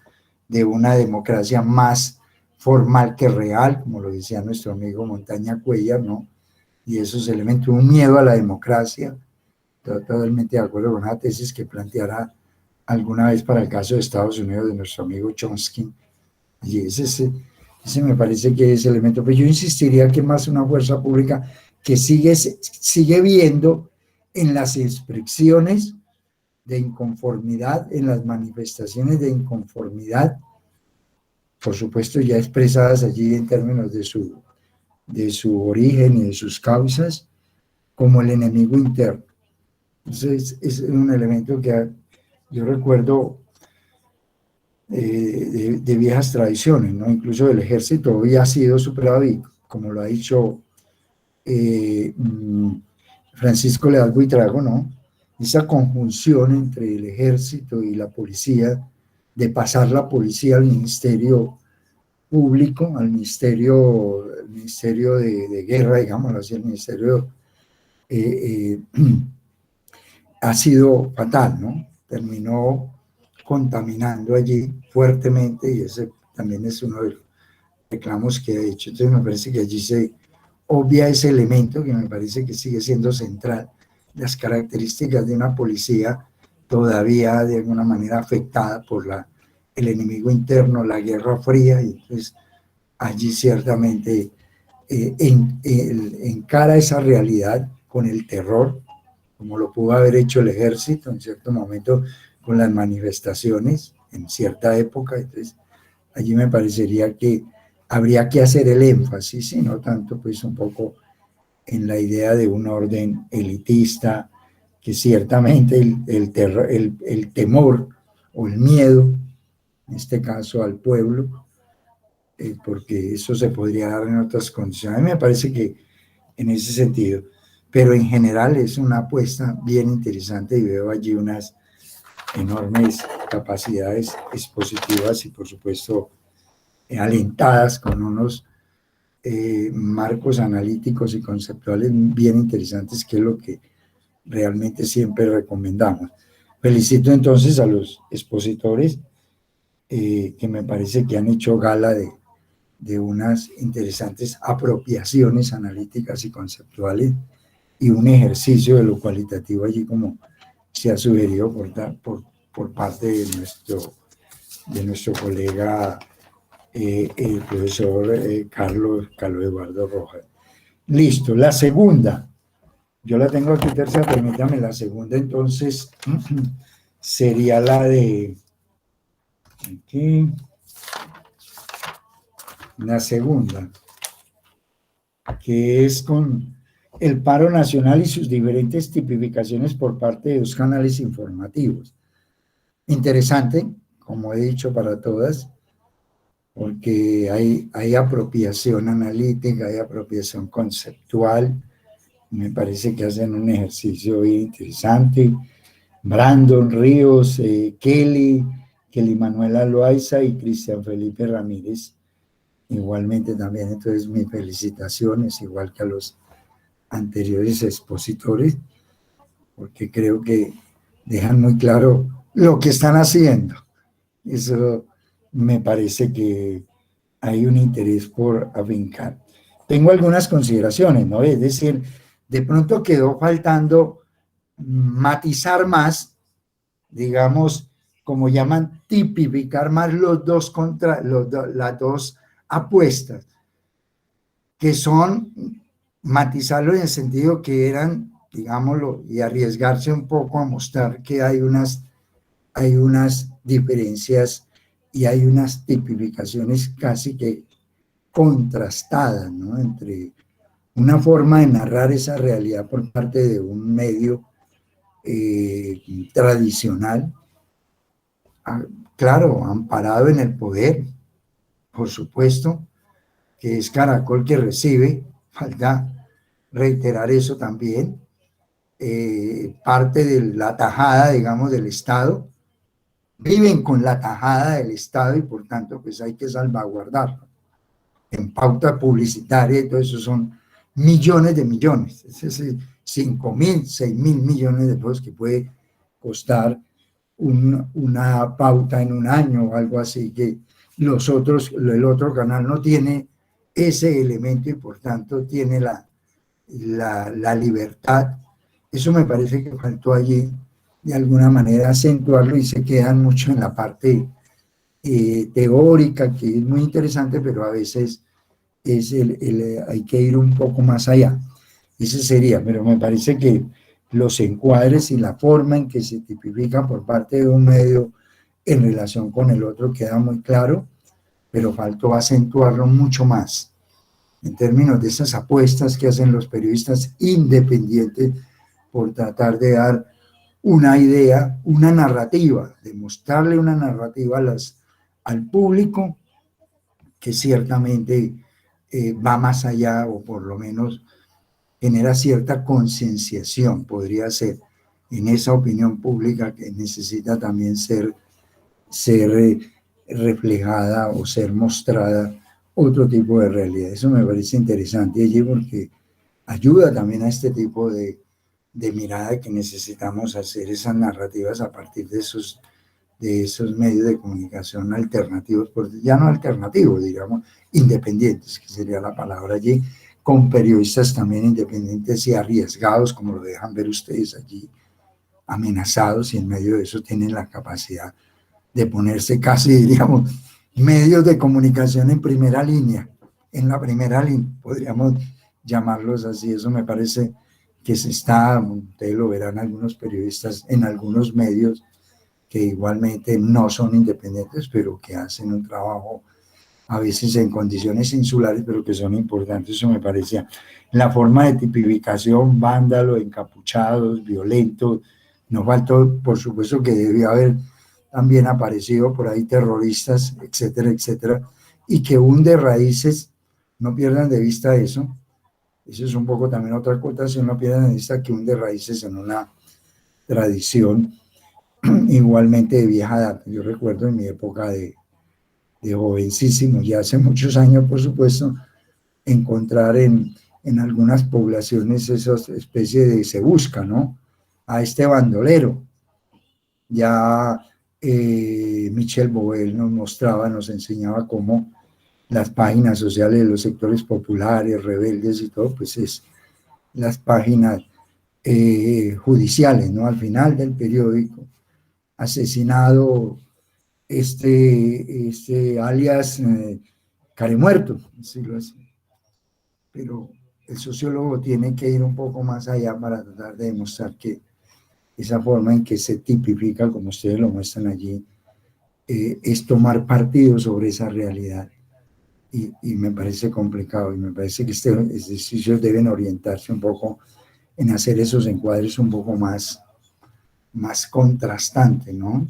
de una democracia más formal que real, como lo decía nuestro amigo Montaña Cuellar, ¿no? Y esos elementos, un miedo a la democracia. Totalmente de acuerdo con la tesis que planteara alguna vez para el caso de Estados Unidos de nuestro amigo Chomsky. Y ese me parece que es ese elemento. Pero yo insistiría que más una fuerza pública que sigue viendo en las expresiones de inconformidad, en las manifestaciones de inconformidad, por supuesto ya expresadas allí en términos de su origen y de sus causas, como el enemigo interno. Entonces es un elemento que yo recuerdo de viejas tradiciones, ¿no? Incluso el ejército hoy ha sido superado y, como lo ha dicho Francisco Leal Buitrago, ¿no? Esa conjunción entre el ejército y la policía, de pasar la policía al ministerio público, al ministerio de guerra, digámoslo así, el ministerio ha sido fatal, ¿no? Terminó contaminando allí fuertemente y ese también es uno de los reclamos que he hecho. Entonces me parece que allí se obvia ese elemento que me parece que sigue siendo central, las características de una policía todavía de alguna manera afectada por el enemigo interno, la Guerra Fría, y entonces allí ciertamente encara esa realidad con el terror, como lo pudo haber hecho el ejército en cierto momento con las manifestaciones en cierta época. Entonces allí me parecería que habría que hacer el énfasis, y no tanto pues un poco en la idea de un orden elitista que ciertamente el temor o el miedo, en este caso al pueblo, porque eso se podría dar en otras condiciones. A mí me parece que en ese sentido, pero en general es una apuesta bien interesante y veo allí unas enormes capacidades expositivas y por supuesto alentadas con unos marcos analíticos y conceptuales bien interesantes, que es lo que realmente siempre recomendamos. Felicito entonces a los expositores que me parece que han hecho gala de unas interesantes apropiaciones analíticas y conceptuales y un ejercicio de lo cualitativo allí, como se ha sugerido por parte de nuestro colega el profesor Carlos Eduardo Rojas. Listo, la segunda, yo la tengo aquí tercera, permítame, la segunda entonces sería la de aquí, la segunda, que es con el paro nacional y sus diferentes tipificaciones por parte de los canales informativos. Interesante, como he dicho para todas, porque hay apropiación analítica, hay apropiación conceptual, me parece que hacen un ejercicio bien interesante. Brandon Ríos, Kelly Manuela Loaiza y Cristian Felipe Ramírez, igualmente también, entonces mis felicitaciones, igual que a los anteriores expositores, porque creo que dejan muy claro lo que están haciendo. Eso me parece que hay un interés por afincar. Tengo algunas consideraciones, ¿no? Es decir, de pronto quedó faltando matizar más, digamos, como llaman, tipificar más las dos apuestas, que son matizarlo en el sentido que eran, digámoslo, y arriesgarse un poco a mostrar que hay unas diferencias y hay unas tipificaciones casi que contrastadas, ¿no? Entre una forma de narrar esa realidad por parte de un medio tradicional, claro, amparado en el poder, por supuesto, que es Caracol que recibe, falta reiterar eso también, parte de la tajada, digamos, del Estado, viven con la tajada del Estado y por tanto pues hay que salvaguardarlo. En pauta publicitaria y todo eso son millones de millones, es decir, 5.000, 6.000 millones de pesos que puede costar una pauta en un año o algo así, que el otro canal no tiene ese elemento y por tanto tiene la libertad. Eso me parece que faltó allí de alguna manera acentuarlo y se quedan mucho en la parte teórica, que es muy interesante, pero a veces hay que ir un poco más allá. Ese sería, pero me parece que los encuadres y la forma en que se tipifican por parte de un medio en relación con el otro queda muy claro, pero faltó acentuarlo mucho más en términos de esas apuestas que hacen los periodistas independientes por tratar de dar una idea, una narrativa, de mostrarle una narrativa al público que ciertamente va más allá o por lo menos genera cierta concienciación, podría ser, en esa opinión pública que necesita también ser reflejada o ser mostrada otro tipo de realidad. Eso me parece interesante allí porque ayuda también a este tipo de mirada que necesitamos hacer esas narrativas a partir de esos medios de comunicación alternativos, ya no alternativos, digamos, independientes, que sería la palabra allí, con periodistas también independientes y arriesgados, como lo dejan ver ustedes allí, amenazados, y en medio de eso tienen la capacidad de ponerse casi, diríamos, medios de comunicación en primera línea, podríamos llamarlos así. Eso me parece que ustedes lo verán algunos periodistas en algunos medios que igualmente no son independientes, pero que hacen un trabajo a veces en condiciones insulares, pero que son importantes, eso me parecía. La forma de tipificación, vándalo, encapuchados, violentos, no faltó, por supuesto que debió haber también aparecido por ahí terroristas, etcétera, etcétera, y que hunde raíces, no pierdan de vista eso. Eso es un poco también otra acotación, no pierdan de vista que hunde raíces en una tradición igualmente de vieja data. Yo recuerdo en mi época de jovencísimo, ya hace muchos años, por supuesto, encontrar en algunas poblaciones esas especies de se busca, ¿no? A este bandolero. Ya Michel Bouvel nos mostraba, nos enseñaba cómo las páginas sociales de los sectores populares, rebeldes y todo, pues es las páginas judiciales, ¿no? Al final del periódico, asesinado este alias Caremuerto, decirlo así. Pero el sociólogo tiene que ir un poco más allá para tratar de demostrar que esa forma en que se tipifica, como ustedes lo muestran allí, es tomar partido sobre esa realidad. Y me parece complicado, y me parece que este ejercicio deben orientarse un poco en hacer esos encuadres un poco más contrastantes, ¿no?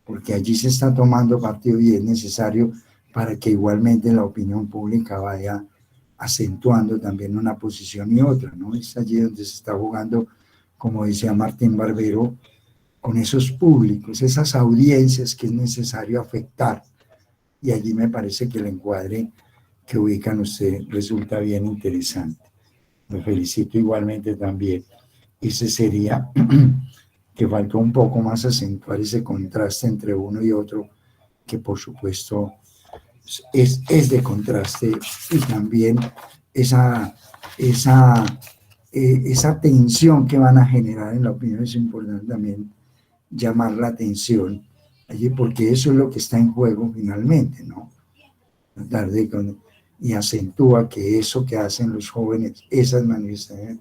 Porque allí se está tomando partido y es necesario para que igualmente la opinión pública vaya acentuando también una posición y otra, ¿no? Es allí donde se está jugando, como decía Martín Barbero, con esos públicos, esas audiencias que es necesario afectar. Y allí me parece que el encuadre que ubican ustedes resulta bien interesante. Me felicito igualmente también. Ese sería que faltó un poco más acentuar ese contraste entre uno y otro, que por supuesto es de contraste, y también esa tensión que van a generar en la opinión es importante también llamar la atención allí, porque eso es lo que está en juego finalmente, ¿no? Y acentúa que eso que hacen los jóvenes, esas manifestaciones,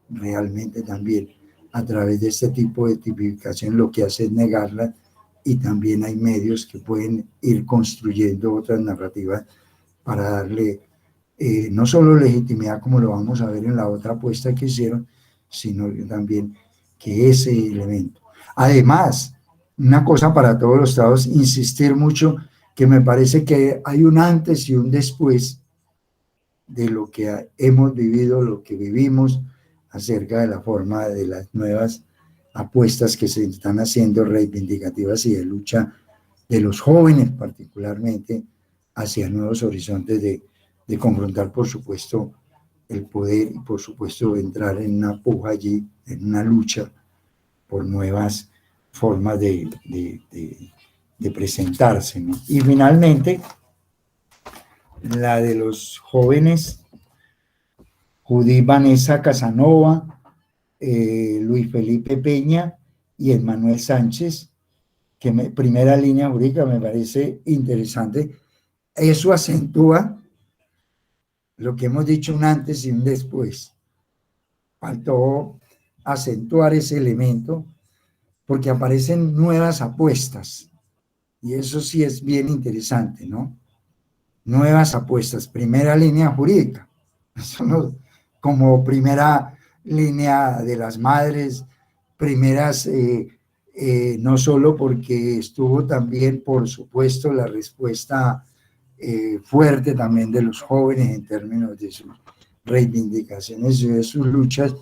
realmente también a través de este tipo de tipificación lo que hace es negarla, y también hay medios que pueden ir construyendo otras narrativas para darle no solo legitimidad, como lo vamos a ver en la otra apuesta que hicieron, sino también que ese elemento. Además, una cosa para todos los estados, insistir mucho que me parece que hay un antes y un después de lo que hemos vivido, lo que vivimos, acerca de la forma de las nuevas apuestas que se están haciendo reivindicativas y de lucha de los jóvenes particularmente hacia nuevos horizontes de confrontar, por supuesto, el poder y, por supuesto, entrar en una puja allí, en una lucha por nuevas formas de presentarse, ¿no? Y finalmente, la de los jóvenes, Judith Vanessa Casanova, Luis Felipe Peña y Emmanuel Sánchez, que primera línea jurídica me parece interesante. Eso acentúa lo que hemos dicho un antes y un después. Faltó acentuar ese elemento porque aparecen nuevas apuestas, y eso sí es bien interesante, ¿no? Nuevas apuestas, primera línea jurídica, eso no, como primera línea de las madres, primeras, no solo porque estuvo también, por supuesto, la respuesta fuerte también de los jóvenes en términos de sus reivindicaciones y de sus luchas,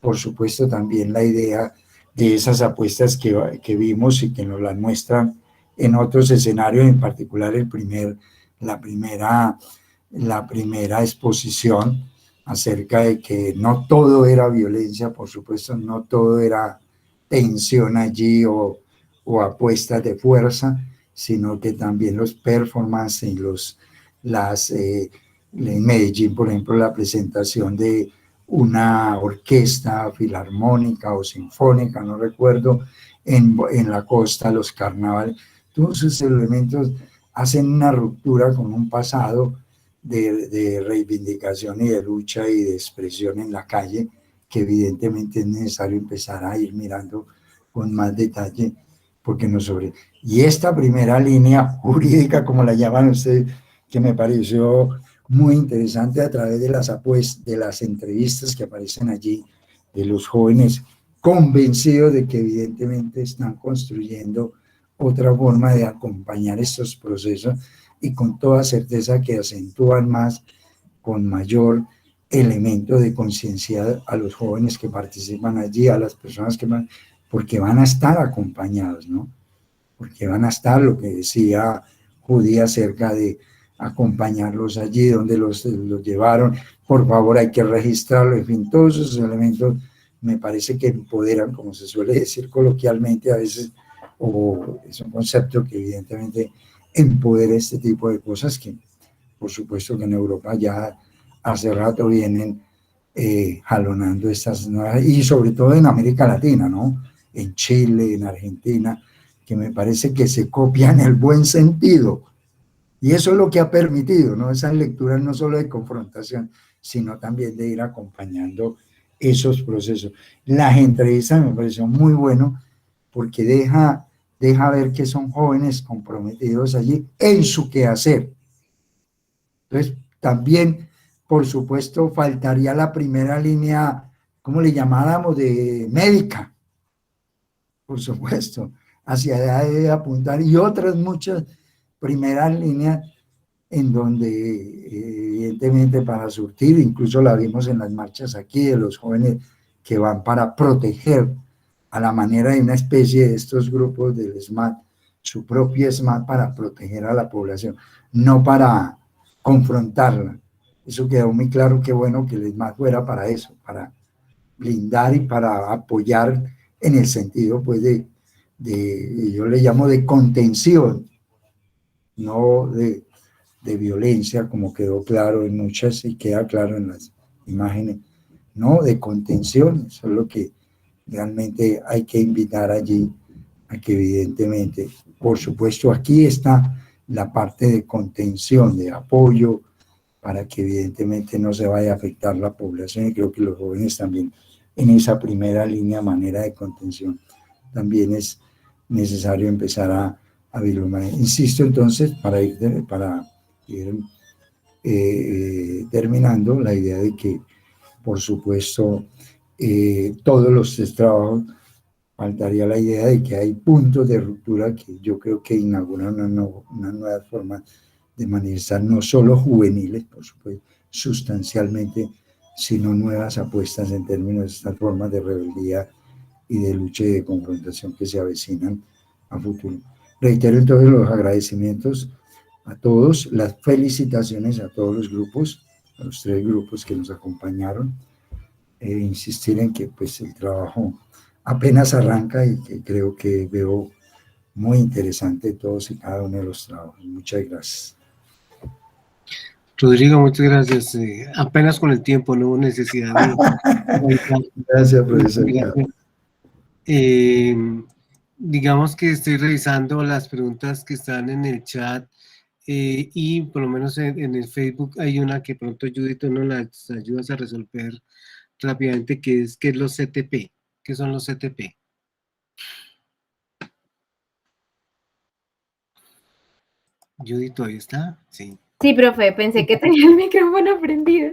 por supuesto también la idea de esas apuestas que vimos y que nos las muestran en otros escenarios, en particular la primera exposición acerca de que no todo era violencia, por supuesto, no todo era tensión allí o apuestas de fuerza, sino que también los performances y en Medellín, por ejemplo, la presentación de una orquesta filarmónica o sinfónica, no recuerdo, en la costa, los carnavales, todos esos elementos hacen una ruptura con un pasado de reivindicación y de lucha y de expresión en la calle, que evidentemente es necesario empezar a ir mirando con más detalle, porque y esta primera línea jurídica, como la llaman ustedes, que me pareció muy interesante a través de de las entrevistas que aparecen allí, de los jóvenes convencidos de que evidentemente están construyendo otra forma de acompañar estos procesos y con toda certeza que acentúan más, con mayor elemento de conciencia a los jóvenes que participan allí, a las personas que van, porque van a estar acompañados, ¿no? Porque van a estar, lo que decía Judy acerca de acompañarlos allí donde los llevaron, por favor hay que registrarlo, en fin, todos esos elementos me parece que empoderan, como se suele decir coloquialmente a veces, o es un concepto que evidentemente empodera este tipo de cosas que por supuesto que en Europa ya hace rato vienen jalonando estas nuevas, y sobre todo en América Latina, ¿no? En Chile, en Argentina, que me parece que se copia en el buen sentido. Y eso es lo que ha permitido, ¿no? Esas lecturas no solo de confrontación, sino también de ir acompañando esos procesos. Las entrevistas me pareció muy bueno porque deja ver que son jóvenes comprometidos allí en su quehacer. Entonces, también, por supuesto, faltaría la primera línea, ¿cómo le llamáramos? De médica, por supuesto, hacia allá debe apuntar, y otras muchas primeras líneas en donde evidentemente para surtir, incluso la vimos en las marchas aquí, de los jóvenes que van para proteger a la manera de una especie de estos grupos del SMAT, su propio SMAT para proteger a la población, no para confrontarla. Eso quedó muy claro, que bueno que el SMAT fuera para eso, para blindar y para apoyar en el sentido pues yo le llamo de contención, no de violencia, como quedó claro en muchas y queda claro en las imágenes, no, de contención. Eso es lo que realmente hay que invitar allí, a que evidentemente, por supuesto, aquí está la parte de contención, de apoyo, para que evidentemente no se vaya a afectar la población, y creo que los jóvenes también en esa primera línea, manera de contención, también es necesario empezar a vislumbrar. Insisto entonces, para ir terminando, la idea de que, por supuesto, todos los trabajos, faltaría la idea de que hay puntos de ruptura que yo creo que inauguran una nueva forma de manifestar, no solo juveniles, por supuesto, sustancialmente, sino nuevas apuestas en términos de estas formas de rebeldía y de lucha y de confrontación que se avecinan a futuro. Reitero entonces los agradecimientos a todos, las felicitaciones a todos los grupos, a los 3 grupos que nos acompañaron, insistir en que pues el trabajo apenas arranca y que creo que veo muy interesante todos y cada uno de los trabajos. Muchas gracias. Rodrigo, muchas gracias. Apenas con el tiempo, no hubo necesidad de... Gracias, profesor. Digamos que estoy revisando las preguntas que están en el chat, y por lo menos en el Facebook hay una que pronto Judith nos las ayudas a resolver rápidamente, que es los CTP. ¿Qué son los CTP? Judith, ¿todavía está? Sí. Sí, profe, pensé que tenía el micrófono prendido.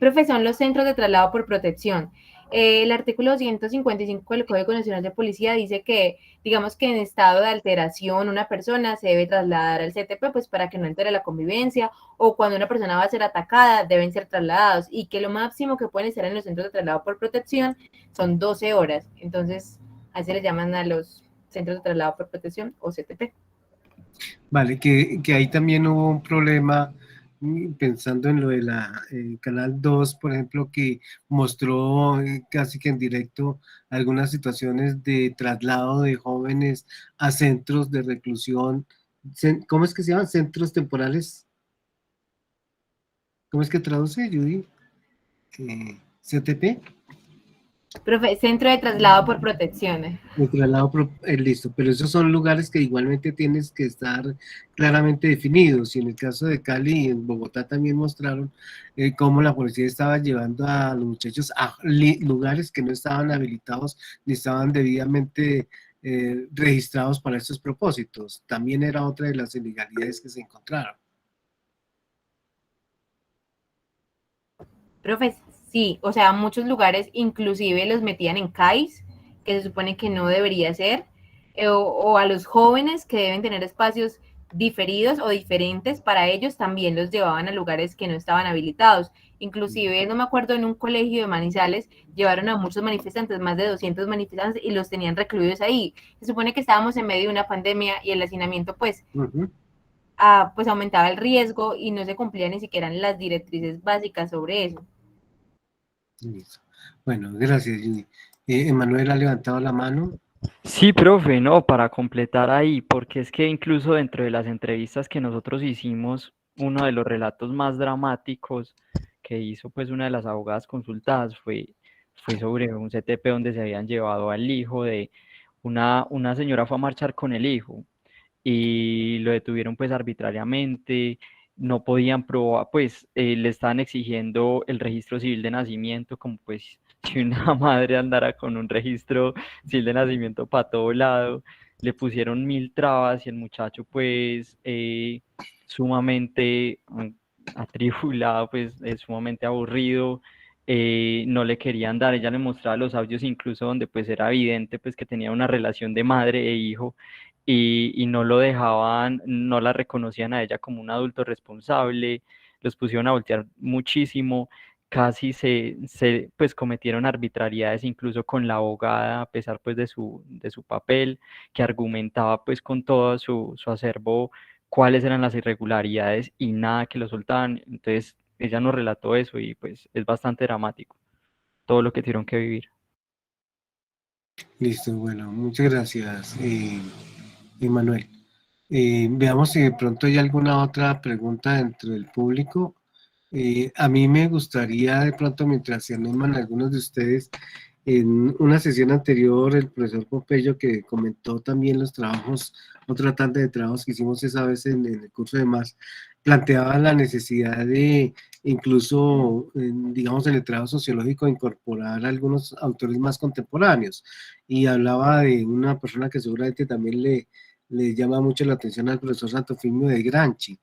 Profe, son los centros de traslado por protección. El artículo 155 del Código Nacional de Policía dice que, digamos que en estado de alteración una persona se debe trasladar al CTP pues para que no altere la convivencia, o cuando una persona va a ser atacada deben ser trasladados, y que lo máximo que pueden estar en los centros de traslado por protección son 12 horas. Entonces, así le llaman a los centros de traslado por protección o CTP. Vale, que ahí también hubo un problema, pensando en lo de la Canal 2, por ejemplo, que mostró casi que en directo algunas situaciones de traslado de jóvenes a centros de reclusión. ¿Cómo es que se llaman? ¿Centros temporales? ¿Cómo es que traduce, Judy? ¿CTP? Profe, centro de traslado por protección. El traslado, listo, pero esos son lugares que igualmente tienes que estar claramente definidos, y en el caso de Cali y en Bogotá también mostraron cómo la policía estaba llevando a los muchachos a lugares que no estaban habilitados ni estaban debidamente registrados para estos propósitos. También era otra de las ilegalidades que se encontraron. Profe, sí, o sea, muchos lugares inclusive los metían en CAIS, que se supone que no debería ser, o a los jóvenes que deben tener espacios diferidos o diferentes para ellos, también los llevaban a lugares que no estaban habilitados. Inclusive, no me acuerdo, en un colegio de Manizales llevaron a muchos manifestantes, más de 200 manifestantes, y los tenían recluidos ahí. Se supone que estábamos en medio de una pandemia y el hacinamiento, pues, pues aumentaba el riesgo y no se cumplían ni siquiera las directrices básicas sobre eso. Listo. Bueno, gracias, Judy. Emanuel ha levantado la mano. Sí, profe, no, para completar ahí, porque es que incluso dentro de las entrevistas que nosotros hicimos, uno de los relatos más dramáticos que hizo pues una de las abogadas consultadas fue sobre un CTP donde se habían llevado al hijo de una señora. Fue a marchar con el hijo y lo detuvieron pues arbitrariamente, no podían probar, pues le estaban exigiendo el registro civil de nacimiento, como pues si una madre andara con un registro civil de nacimiento para todo lado, le pusieron 1000 trabas y el muchacho pues sumamente atribulado, pues sumamente aburrido. No le querían dar, ella le mostraba los audios incluso donde pues era evidente pues que tenía una relación de madre e hijo, y no lo dejaban, no la reconocían a ella como un adulto responsable, los pusieron a voltear muchísimo, casi pues cometieron arbitrariedades incluso con la abogada, a pesar pues de su papel, que argumentaba pues con todo su acervo cuáles eran las irregularidades y nada que lo soltaban. Entonces ella nos relató eso y pues es bastante dramático todo lo que tuvieron que vivir. Listo, bueno, muchas gracias, Emanuel. Veamos si de pronto hay alguna otra pregunta dentro del público. A mí me gustaría de pronto, mientras se animan algunos de ustedes, en una sesión anterior, el profesor Pompeyo, que comentó también los trabajos, otra tanda de trabajos que hicimos esa vez en el curso de más, planteaba la necesidad de incluso, digamos, en el trabajo sociológico, incorporar algunos autores más contemporáneos. Y hablaba de una persona que seguramente también le llama mucho la atención al profesor Santofimio de Gramsci,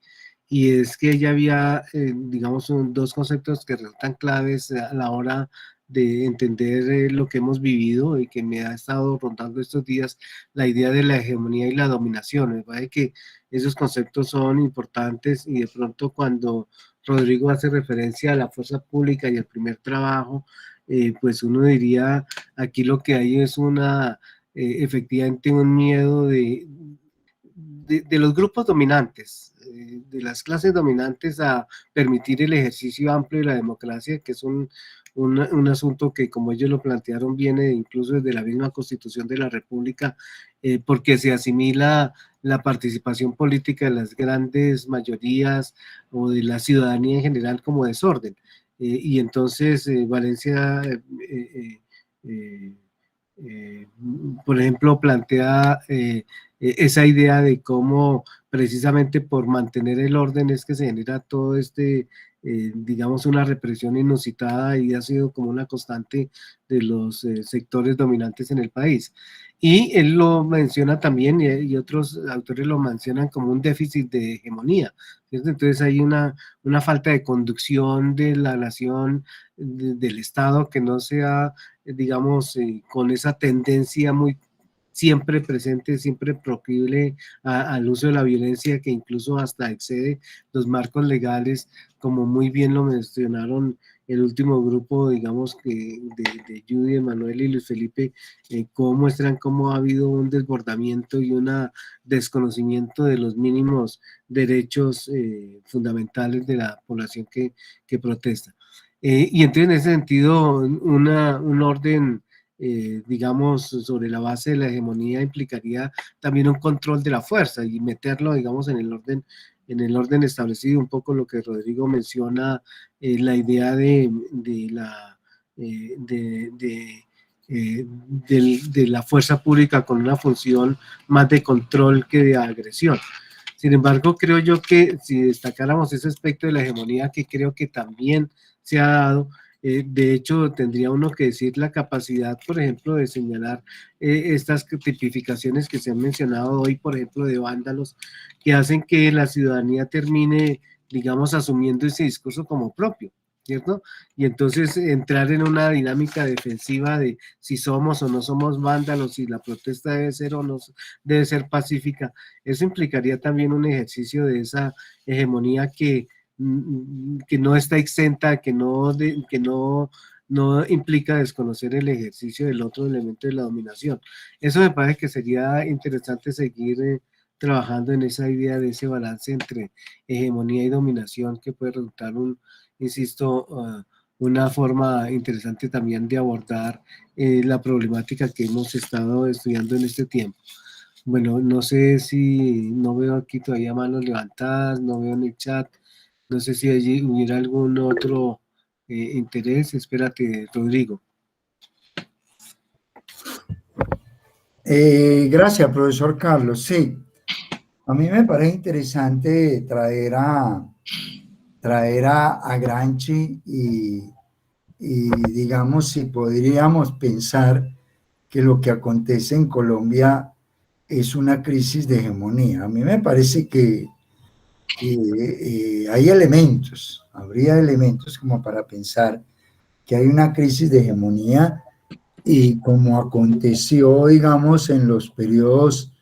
y es que ella había, digamos, dos conceptos que resultan claves a la hora de entender lo que hemos vivido y que me ha estado rondando estos días, la idea de la hegemonía y la dominación. Me parece que esos conceptos son importantes, y de pronto cuando Rodrigo hace referencia a la fuerza pública y el primer trabajo, pues uno diría, aquí lo que hay es efectivamente un miedo de los grupos dominantes, de las clases dominantes, a permitir el ejercicio amplio de la democracia, que es un asunto que, como ellos lo plantearon, viene incluso desde la misma Constitución de la República, porque se asimila la participación política de las grandes mayorías o de la ciudadanía en general como desorden. Y entonces Valencia, por ejemplo, plantea esa idea de cómo precisamente por mantener el orden es que se genera todo digamos, una represión inusitada, y ha sido como una constante de los sectores dominantes en el país. Y él lo menciona también, y otros autores lo mencionan como un déficit de hegemonía, ¿cierto? Entonces hay una falta de conducción de la nación, del Estado, que no sea, digamos, con esa tendencia muy siempre presente, siempre proclive al uso de la violencia, que incluso hasta excede los marcos legales, como muy bien lo mencionaron el último grupo, digamos, de Judy, Emanuel y Luis Felipe, cómo muestran cómo ha habido un desbordamiento y un desconocimiento de los mínimos derechos fundamentales de la población que protesta. Y entonces, en ese sentido, un orden, digamos, sobre la base de la hegemonía implicaría también un control de la fuerza y meterlo, digamos, en el orden establecido, un poco lo que Rodrigo menciona, la idea de la fuerza pública con una función más de control que de agresión. Sin embargo, creo yo que si destacáramos ese aspecto de la hegemonía, que creo que también se ha dado, de hecho, tendría uno que decir la capacidad, por ejemplo, de señalar estas tipificaciones que se han mencionado hoy, por ejemplo, de vándalos, que hacen que la ciudadanía termine, digamos, asumiendo ese discurso como propio. ¿cierto? Y entonces entrar en una dinámica defensiva de si somos o no somos vándalos, si la protesta debe ser o no debe ser pacífica. Eso implicaría también un ejercicio de esa hegemonía que no está exenta, que no implica desconocer el ejercicio del otro elemento de la dominación. Eso me parece que sería interesante seguir trabajando en esa idea de ese balance entre hegemonía y dominación, que puede resultar insisto, una forma interesante también de abordar la problemática que hemos estado estudiando en este tiempo. Bueno, no sé si, no veo aquí todavía manos levantadas, no veo en el chat, no sé si allí hubiera algún otro interés. Espérate, Rodrigo. Gracias, profesor Carlos. Sí, a mí me parece interesante traer a Gramsci y digamos, si podríamos pensar que lo que acontece en Colombia es una crisis de hegemonía. A mí me parece que hay elementos, habría elementos como para pensar que hay una crisis de hegemonía, y como aconteció, digamos, en los periodos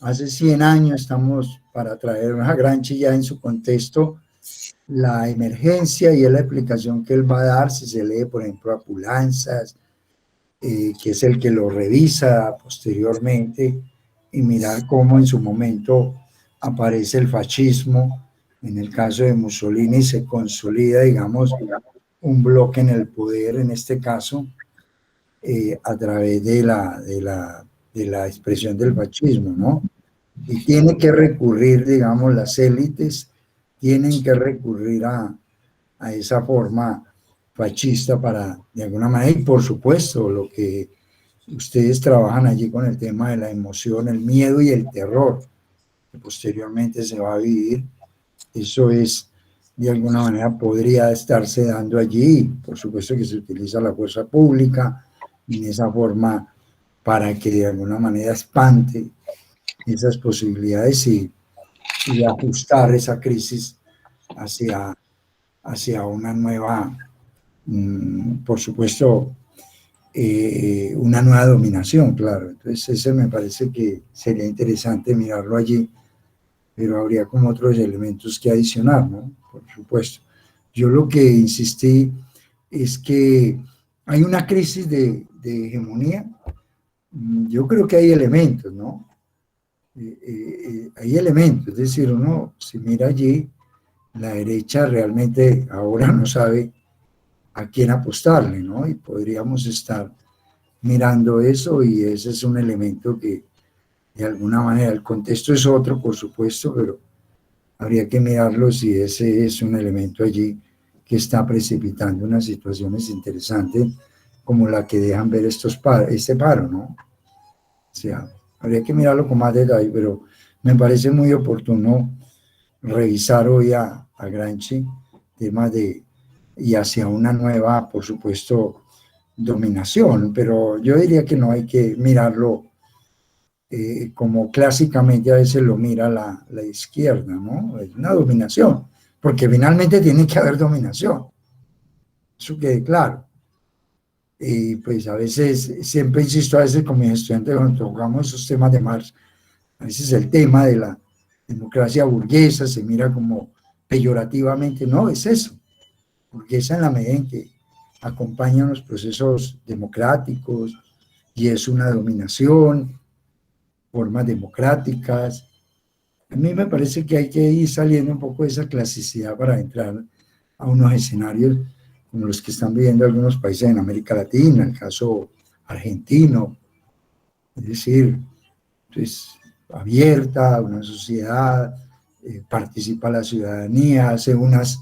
hace 100 años, estamos para traer a Gramsci ya en su contexto, la emergencia y es la explicación que él va a dar si se lee, por ejemplo, a Pulanzas, que es el que lo revisa posteriormente, y mirar cómo en su momento aparece el fascismo. En el caso de Mussolini se consolida, digamos, un bloque en el poder, en este caso, a través de la expresión del fascismo, ¿no? Y tiene que recurrir, digamos, las élites tienen que recurrir a esa forma fascista para, de alguna manera, y por supuesto, lo que ustedes trabajan allí con el tema de la emoción, el miedo y el terror, que posteriormente se va a vivir, eso es, de alguna manera, podría estarse dando allí. Por supuesto que se utiliza la fuerza pública en esa forma para que de alguna manera espante esas posibilidades y ajustar esa crisis hacia una nueva, por supuesto, una nueva dominación, claro. Entonces ese me parece que sería interesante mirarlo allí, pero habría como otros elementos que adicionar, ¿no? Por supuesto. Yo lo que insistí es que hay una crisis de hegemonía. Yo creo que hay elementos, ¿no? Hay elementos, es decir, uno si mira allí, la derecha realmente ahora no sabe a quién apostarle, ¿no? Y podríamos estar mirando eso, y ese es un elemento que de alguna manera, el contexto es otro, por supuesto, pero habría que mirarlo si ese es un elemento allí que está precipitando unas situaciones interesantes como la que dejan ver este paro, ¿no? O sea, habría que mirarlo con más detalle, pero me parece muy oportuno revisar hoy a Gramsci temas y hacia una nueva, por supuesto, dominación, pero yo diría que no hay que mirarlo como clásicamente a veces lo mira la izquierda, ¿no? Es una dominación, porque finalmente tiene que haber dominación, eso quede claro. Y pues a veces, siempre insisto, a veces con mis estudiantes cuando tocamos esos temas de Marx, a veces el tema de la democracia burguesa se mira como peyorativamente, no, es eso, burguesa en la medida en que acompañan los procesos democráticos y es una dominación, formas democráticas. A mí me parece que hay que ir saliendo un poco de esa clasicidad para entrar a unos escenarios como los que están viviendo algunos países en América Latina, el caso argentino, es decir, pues, abierta, una sociedad, participa la ciudadanía, hace unas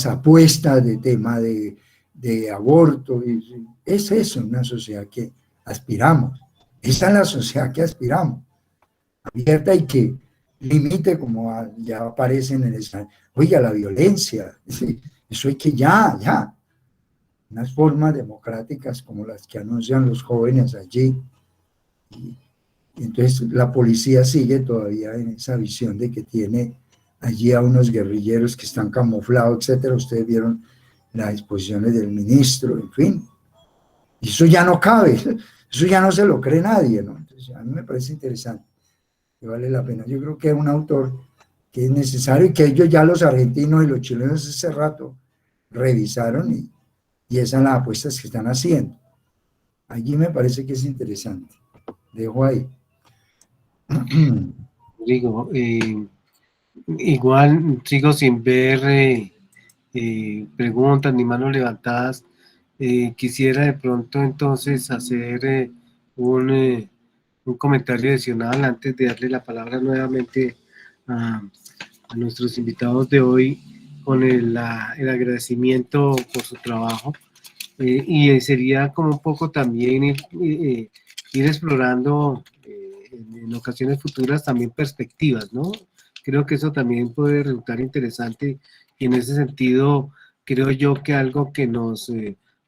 apuestas de tema de aborto, y es eso, una sociedad que aspiramos, esa es la sociedad que aspiramos, abierta y que limite, como ya aparece en el escenario, oiga, la violencia, eso hay que ya, unas formas democráticas como las que anuncian los jóvenes allí, y entonces la policía sigue todavía en esa visión de que tiene allí a unos guerrilleros que están camuflados, etcétera. Ustedes vieron las exposiciones del ministro, en fin. Y eso ya no cabe, eso ya no se lo cree nadie, ¿no? Entonces, a mí me parece interesante, que vale la pena. Yo creo que es un autor que es necesario y que ellos ya los argentinos y los chilenos hace rato revisaron y esas son las apuestas que están haciendo. Allí me parece que es interesante. Dejo ahí. Digo, igual sigo sin ver preguntas ni manos levantadas. Quisiera de pronto entonces hacer un comentario adicional antes de darle la palabra nuevamente a nuestros invitados de hoy con el agradecimiento por su trabajo. Y sería como un poco también ir explorando en ocasiones futuras también perspectivas, ¿no? Creo que eso también puede resultar interesante y en ese sentido creo yo que algo que nos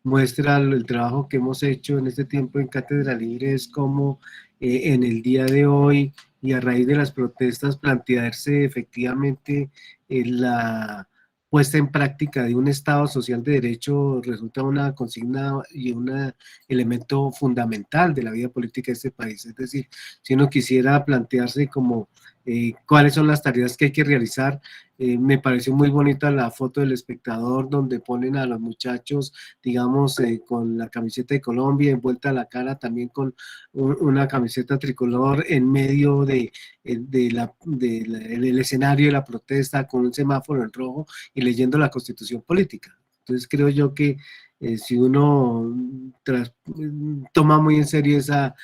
muestra el trabajo que hemos hecho en este tiempo en Cátedra Libre es cómo en el día de hoy y a raíz de las protestas plantearse efectivamente la puesta en práctica de un Estado social de derecho resulta una consigna y un elemento fundamental de la vida política de este país. Es decir, si uno quisiera plantearse como cuáles son las tareas que hay que realizar, me pareció muy bonita la foto del espectador donde ponen a los muchachos, digamos, con la camiseta de Colombia envuelta a la cara, también con una camiseta tricolor en medio del escenario de la protesta con un semáforo en rojo y leyendo la Constitución política. Entonces creo yo que si uno toma muy en serio esa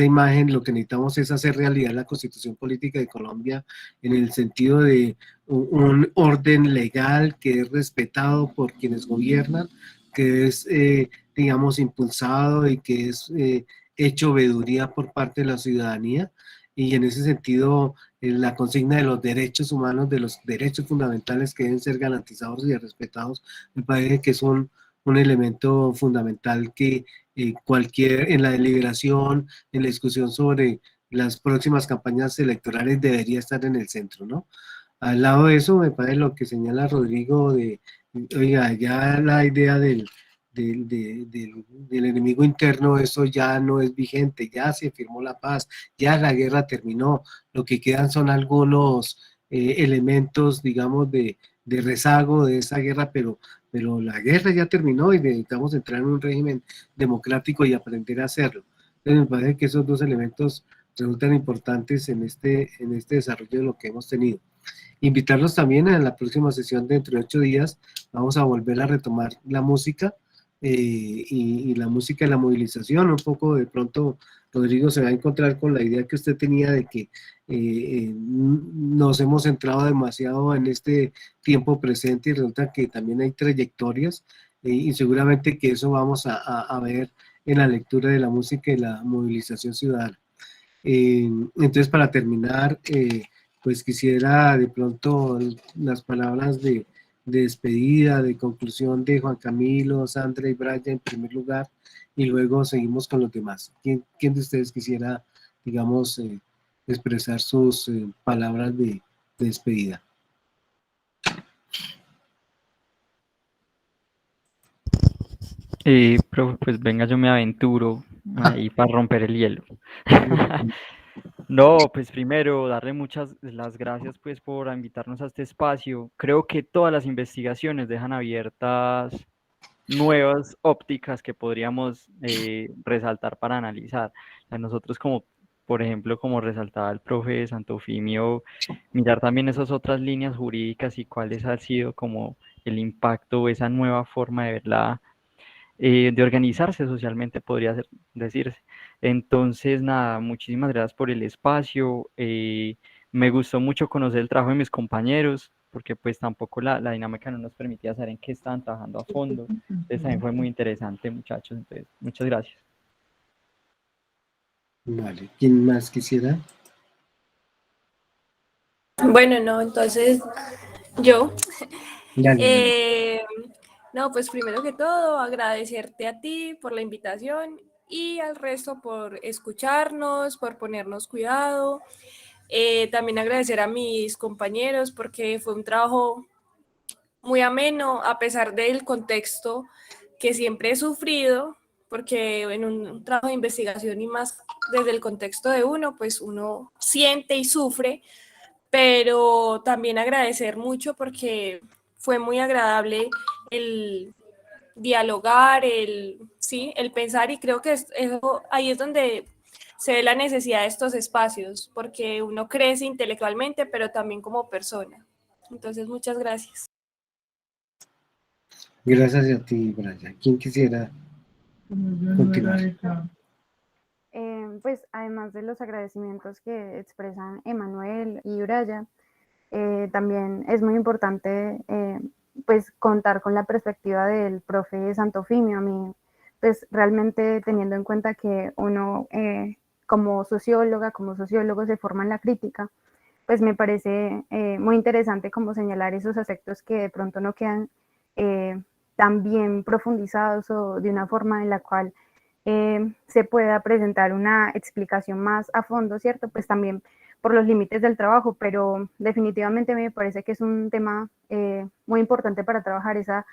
imagen, lo que necesitamos es hacer realidad la Constitución política de Colombia en el sentido de un orden legal que es respetado por quienes gobiernan, que es, digamos, impulsado y que es hecho veeduría por parte de la ciudadanía. Y en ese sentido, la consigna de los derechos humanos, de los derechos fundamentales que deben ser garantizados y respetados, me parece que son un elemento fundamental que en la deliberación, en la discusión sobre las próximas campañas electorales debería estar en el centro, ¿no? Al lado de eso, me parece lo que señala Rodrigo oiga, ya la idea del enemigo interno, eso ya no es vigente, ya se firmó la paz, ya la guerra terminó, lo que quedan son algunos elementos, digamos, de rezago de esa guerra, pero la guerra ya terminó y necesitamos entrar en un régimen democrático y aprender a hacerlo. Entonces me parece que esos dos elementos resultan importantes en este desarrollo de lo que hemos tenido. Invitarlos también a la próxima sesión de dentro de 8 días, vamos a volver a retomar la música y la música de la movilización. Un poco de pronto Rodrigo se va a encontrar con la idea que usted tenía de que nos hemos centrado demasiado en este tiempo presente y resulta que también hay trayectorias y seguramente que eso vamos a ver en la lectura de la música y la movilización ciudadana. Entonces, para terminar, pues quisiera de pronto las palabras de despedida, de conclusión de Juan Camilo, Sandra y Brian en primer lugar, y luego seguimos con los demás. ¿Quién de ustedes quisiera, digamos, expresar sus palabras de despedida? Profe, pues venga, yo me aventuro ahí para romper el hielo. No, pues primero darle muchas las gracias pues por invitarnos a este espacio. Creo que todas las investigaciones dejan abiertas nuevas ópticas que podríamos resaltar para analizar. A nosotros como, por ejemplo, como resaltaba el profe Santofimio, mirar también esas otras líneas jurídicas y cuáles ha sido como el impacto o esa nueva forma de verla de organizarse socialmente, podría decirse. Entonces, nada, muchísimas gracias por el espacio. Me gustó mucho conocer el trabajo de mis compañeros, porque pues tampoco la dinámica no nos permitía saber en qué estaban trabajando a fondo. Entonces también fue muy interesante, muchachos. Entonces, muchas gracias. Vale, ¿quién más quisiera? Bueno, no, entonces yo. Dale. No, pues primero que todo, agradecerte a ti por la invitación y al resto por escucharnos, por ponernos cuidado. También agradecer a mis compañeros porque fue un trabajo muy ameno, a pesar del contexto que siempre he sufrido, porque en un trabajo de investigación y más desde el contexto de uno, pues uno siente y sufre, pero también agradecer mucho porque fue muy agradable el dialogar, el pensar, y creo que eso, ahí es donde se ve la necesidad de estos espacios, porque uno crece intelectualmente, pero también como persona. Entonces, muchas gracias. Gracias a ti, Brian. ¿Quién quisiera continuar? Pues además de los agradecimientos que expresan Emanuel y Uraya, también es muy importante pues contar con la perspectiva del profe Santofimio. A mí, pues realmente teniendo en cuenta que uno como socióloga, como sociólogo se forma en la crítica, pues me parece muy interesante como señalar esos aspectos que de pronto no quedan tan bien profundizados o de una forma en la cual se pueda presentar una explicación más a fondo, ¿cierto? Pues también por los límites del trabajo, pero definitivamente me parece que es un tema muy importante para trabajar esa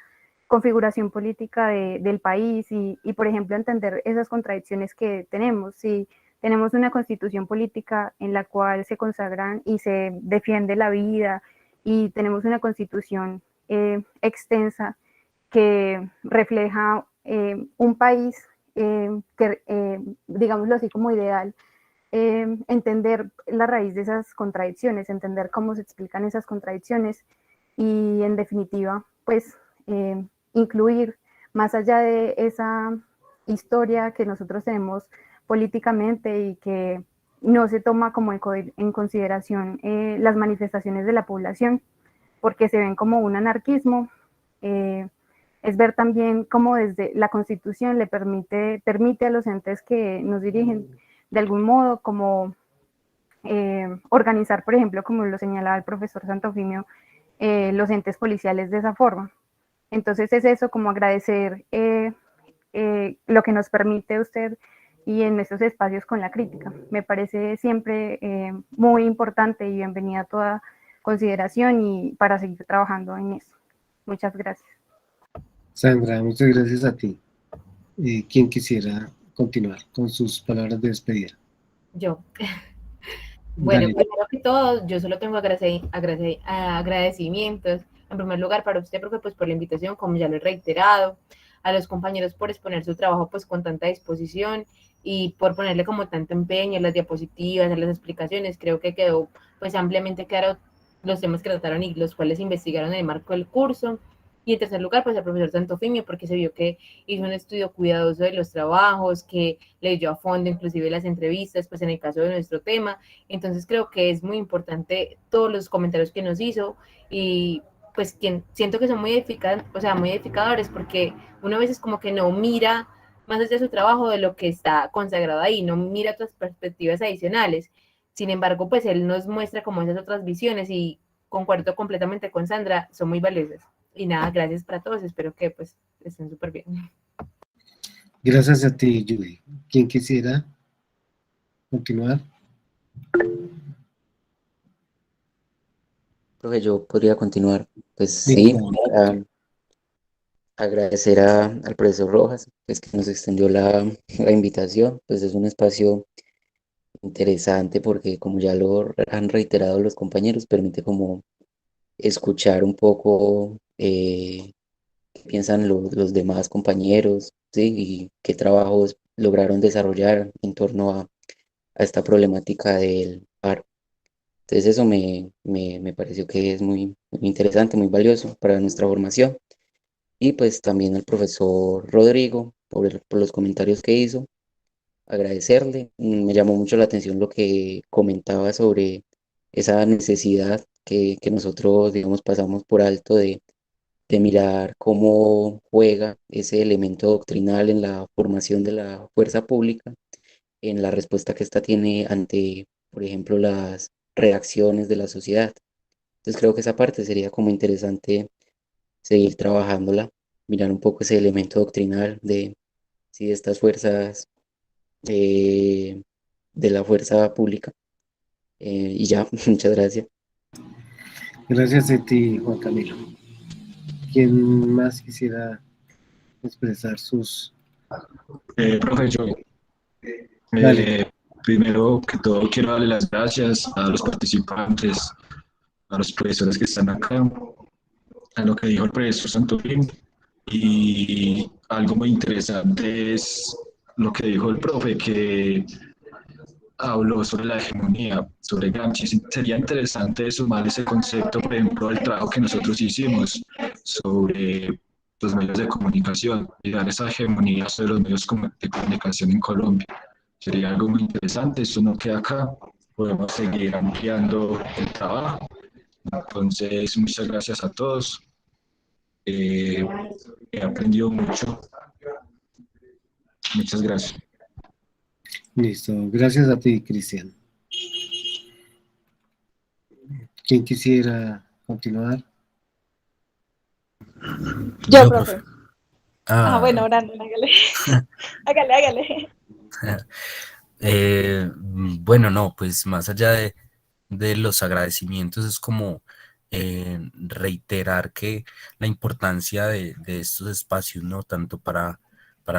configuración política del país y, por ejemplo, entender esas contradicciones que tenemos. Si tenemos una constitución política en la cual se consagran y se defiende la vida y tenemos una constitución extensa que refleja un país que, digámoslo así, como ideal, entender la raíz de esas contradicciones, entender cómo se explican esas contradicciones y, en definitiva, pues, incluir más allá de esa historia que nosotros tenemos políticamente y que no se toma como en consideración las manifestaciones de la población, porque se ven como un anarquismo. Es ver también cómo desde la Constitución le permite a los entes que nos dirigen de algún modo como organizar, por ejemplo, como lo señalaba el profesor Santofimio, los entes policiales de esa forma. Entonces es eso, como agradecer lo que nos permite usted y en estos espacios con la crítica. Me parece siempre muy importante y bienvenida toda consideración y para seguir trabajando en eso. Muchas gracias. Sandra, muchas gracias a ti. ¿Quién quisiera continuar con sus palabras de despedida? Yo. Bueno, Dale. primero que todo, yo solo tengo agradecimientos. En primer lugar, para usted, profe, pues por la invitación, como ya lo he reiterado, a los compañeros por exponer su trabajo pues con tanta disposición y por ponerle como tanto empeño en las diapositivas, en las explicaciones. Creo que quedó pues ampliamente claro los temas que trataron y los cuales investigaron en el marco del curso. Y en tercer lugar, pues al profesor Santofimio, porque se vio que hizo un estudio cuidadoso de los trabajos, que leyó a fondo inclusive las entrevistas, pues en el caso de nuestro tema. Entonces creo que es muy importante todos los comentarios que nos hizo y pues siento que son muy muy edificadores, porque uno a veces como que no mira más allá de su trabajo de lo que está consagrado ahí, no mira otras perspectivas adicionales. Sin embargo, pues él nos muestra como esas otras visiones y concuerdo completamente con Sandra, son muy valiosas. Y nada, gracias para todos, espero que pues estén súper bien. Gracias a ti, Judy. ¿Quién quisiera continuar? Profe, yo podría continuar. Pues sí, agradecer al profesor Rojas, pues, que nos extendió la invitación. Pues es un espacio interesante porque, como ya lo han reiterado los compañeros, permite como escuchar un poco qué piensan los demás compañeros, ¿sí? Y qué trabajos lograron desarrollar en torno a esta problemática del paro. Entonces eso me pareció que es muy interesante, muy valioso para nuestra formación. Y pues también al profesor Rodrigo por los comentarios que hizo, agradecerle. Me llamó mucho la atención lo que comentaba sobre esa necesidad que nosotros, digamos, pasamos por alto de mirar cómo juega ese elemento doctrinal en la formación de la fuerza pública, en la respuesta que ésta tiene ante, por ejemplo, las reacciones de la sociedad. Entonces creo que esa parte sería como interesante seguir trabajándola, mirar un poco ese elemento doctrinal de si estas fuerzas de la fuerza pública Y ya, muchas gracias. Gracias a ti, Juan Camilo. ¿Quién más quisiera expresar sus... Profe, yo, Dale. primero que todo quiero darle las gracias a los participantes, a los profesores que están acá, a lo que dijo el profesor Santolín, y algo muy interesante es lo que dijo el profe, que habló sobre la hegemonía, sobre Gramsci. Sería interesante sumar ese concepto, por ejemplo, al trabajo que nosotros hicimos sobre los medios de comunicación y dar esa hegemonía sobre los medios de comunicación en Colombia. Sería algo muy interesante, eso no queda acá, podemos seguir ampliando el trabajo. Entonces, muchas gracias a todos. He aprendido mucho. Muchas gracias. Listo, gracias a ti, Cristian. ¿Quién quisiera continuar? Yo, profe. Bueno, Brandon, hágale. Bueno, no, pues más allá de los agradecimientos es como reiterar que la importancia de estos espacios, ¿no? Tanto para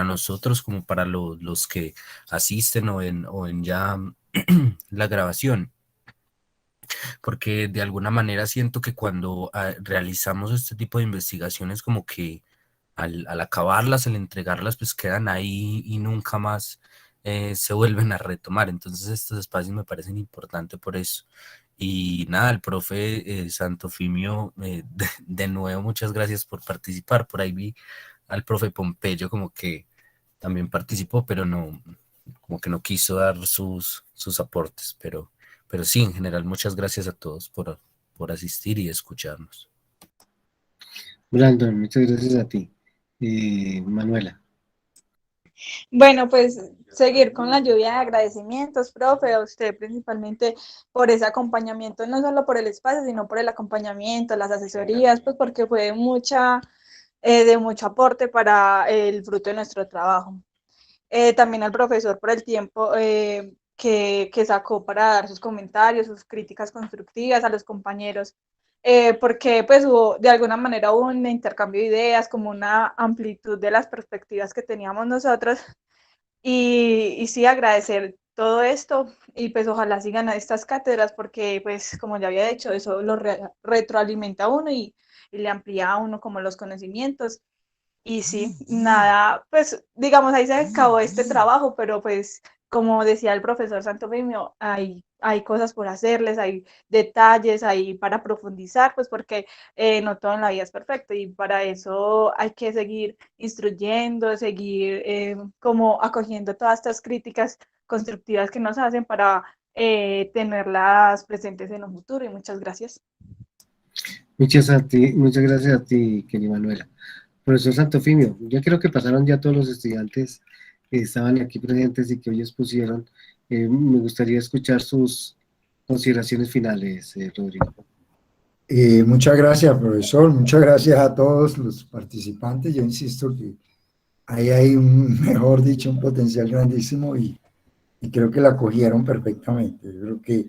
nosotros como para los que asisten o en ya la grabación. Porque de alguna manera siento que cuando realizamos este tipo de investigaciones como que al acabarlas, al entregarlas, pues quedan ahí y nunca más se vuelven a retomar. Entonces estos espacios me parecen importantes por eso. Y nada, el profe Santofimio, de nuevo muchas gracias por participar. Por ahí vi al profe Pompeyo como que también participó, pero no, como que no quiso dar sus aportes, pero sí, en general, muchas gracias a todos por asistir y escucharnos. Brandon, muchas gracias a ti. Manuela. Bueno, pues seguir con la lluvia de agradecimientos, profe, a usted principalmente por ese acompañamiento, no solo por el espacio, sino por el acompañamiento, las asesorías, pues porque fue de mucho aporte para el fruto de nuestro trabajo. También al profesor por el tiempo que sacó para dar sus comentarios, sus críticas constructivas, a los compañeros, porque pues de alguna manera hubo un intercambio de ideas, como una amplitud de las perspectivas que teníamos nosotros, y sí agradecer todo esto, y pues ojalá sigan a estas cátedras, porque pues como ya había dicho, eso lo retroalimenta a uno y le amplía a uno como los conocimientos. Y sí, nada, pues digamos, ahí se acabó este trabajo, pero pues como decía el profesor Santofimio, hay cosas por hacerles, hay detalles ahí para profundizar, pues porque no todo en la vida es perfecto y para eso hay que seguir instruyendo, seguir como acogiendo todas estas críticas constructivas que nos hacen para tenerlas presentes en un futuro, y muchas gracias. Muchas gracias a ti, querida Manuela. Profesor Santofimio, yo creo que pasaron ya todos los estudiantes que estaban aquí presentes y que hoy expusieron. Me gustaría escuchar sus consideraciones finales, Rodrigo. Muchas gracias, profesor. Muchas gracias a todos los participantes. Yo insisto que ahí hay mejor dicho, un potencial grandísimo y creo que la cogieron perfectamente. Yo creo que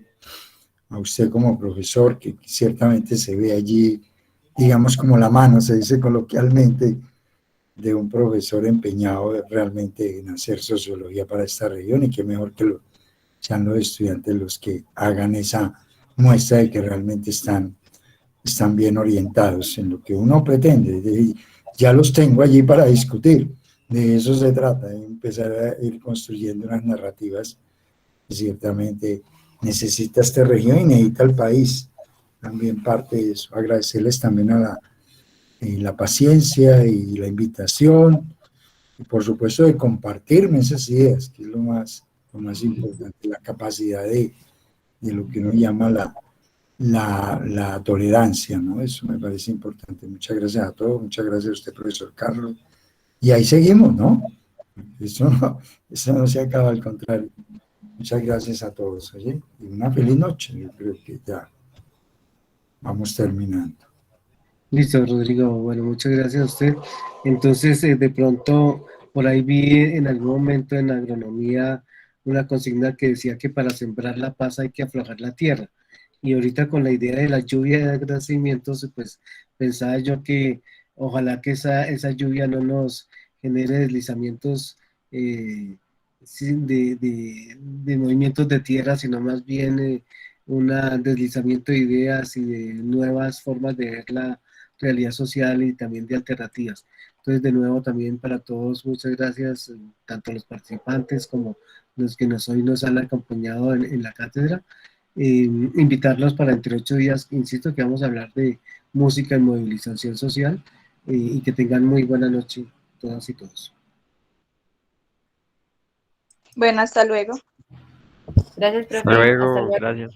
a usted como profesor, que ciertamente se ve allí, digamos, como la mano, se dice coloquialmente, de un profesor empeñado realmente en hacer sociología para esta región, y qué mejor que sean los estudiantes los que hagan esa muestra de que realmente están bien orientados en lo que uno pretende. Ya los tengo allí para discutir, de eso se trata, de empezar a ir construyendo unas narrativas que ciertamente necesita esta región y necesita el país. También parte de eso, agradecerles también a la paciencia y la invitación, y por supuesto de compartirme esas ideas, que es lo más importante, la capacidad de lo que uno llama la tolerancia, ¿no? Eso me parece importante. Muchas gracias a todos, muchas gracias a usted, profesor Carlos, y ahí seguimos, ¿no? Eso no se acaba, al contrario. Muchas gracias a todos, ¿oye? Y una feliz noche. Yo creo que ya vamos terminando. Listo, Rodrigo. Bueno, muchas gracias a usted. Entonces, de pronto, por ahí vi en algún momento en agronomía una consigna que decía que para sembrar la paz hay que aflojar la tierra. Y ahorita con la idea de la lluvia de agradecimientos, pues pensaba yo que ojalá que esa lluvia no nos genere deslizamientos de movimientos de tierra, sino más bien un deslizamiento de ideas y de nuevas formas de ver la realidad social y también de alternativas. Entonces, de nuevo, también para todos, muchas gracias, tanto a los participantes como los que hoy nos han acompañado en la cátedra. Invitarlos para entre 8 días, insisto, que vamos a hablar de música y movilización social, y que tengan muy buena noche todas y todos. Bueno, hasta luego. Gracias, profe. Hasta luego, Hasta luego. gracias.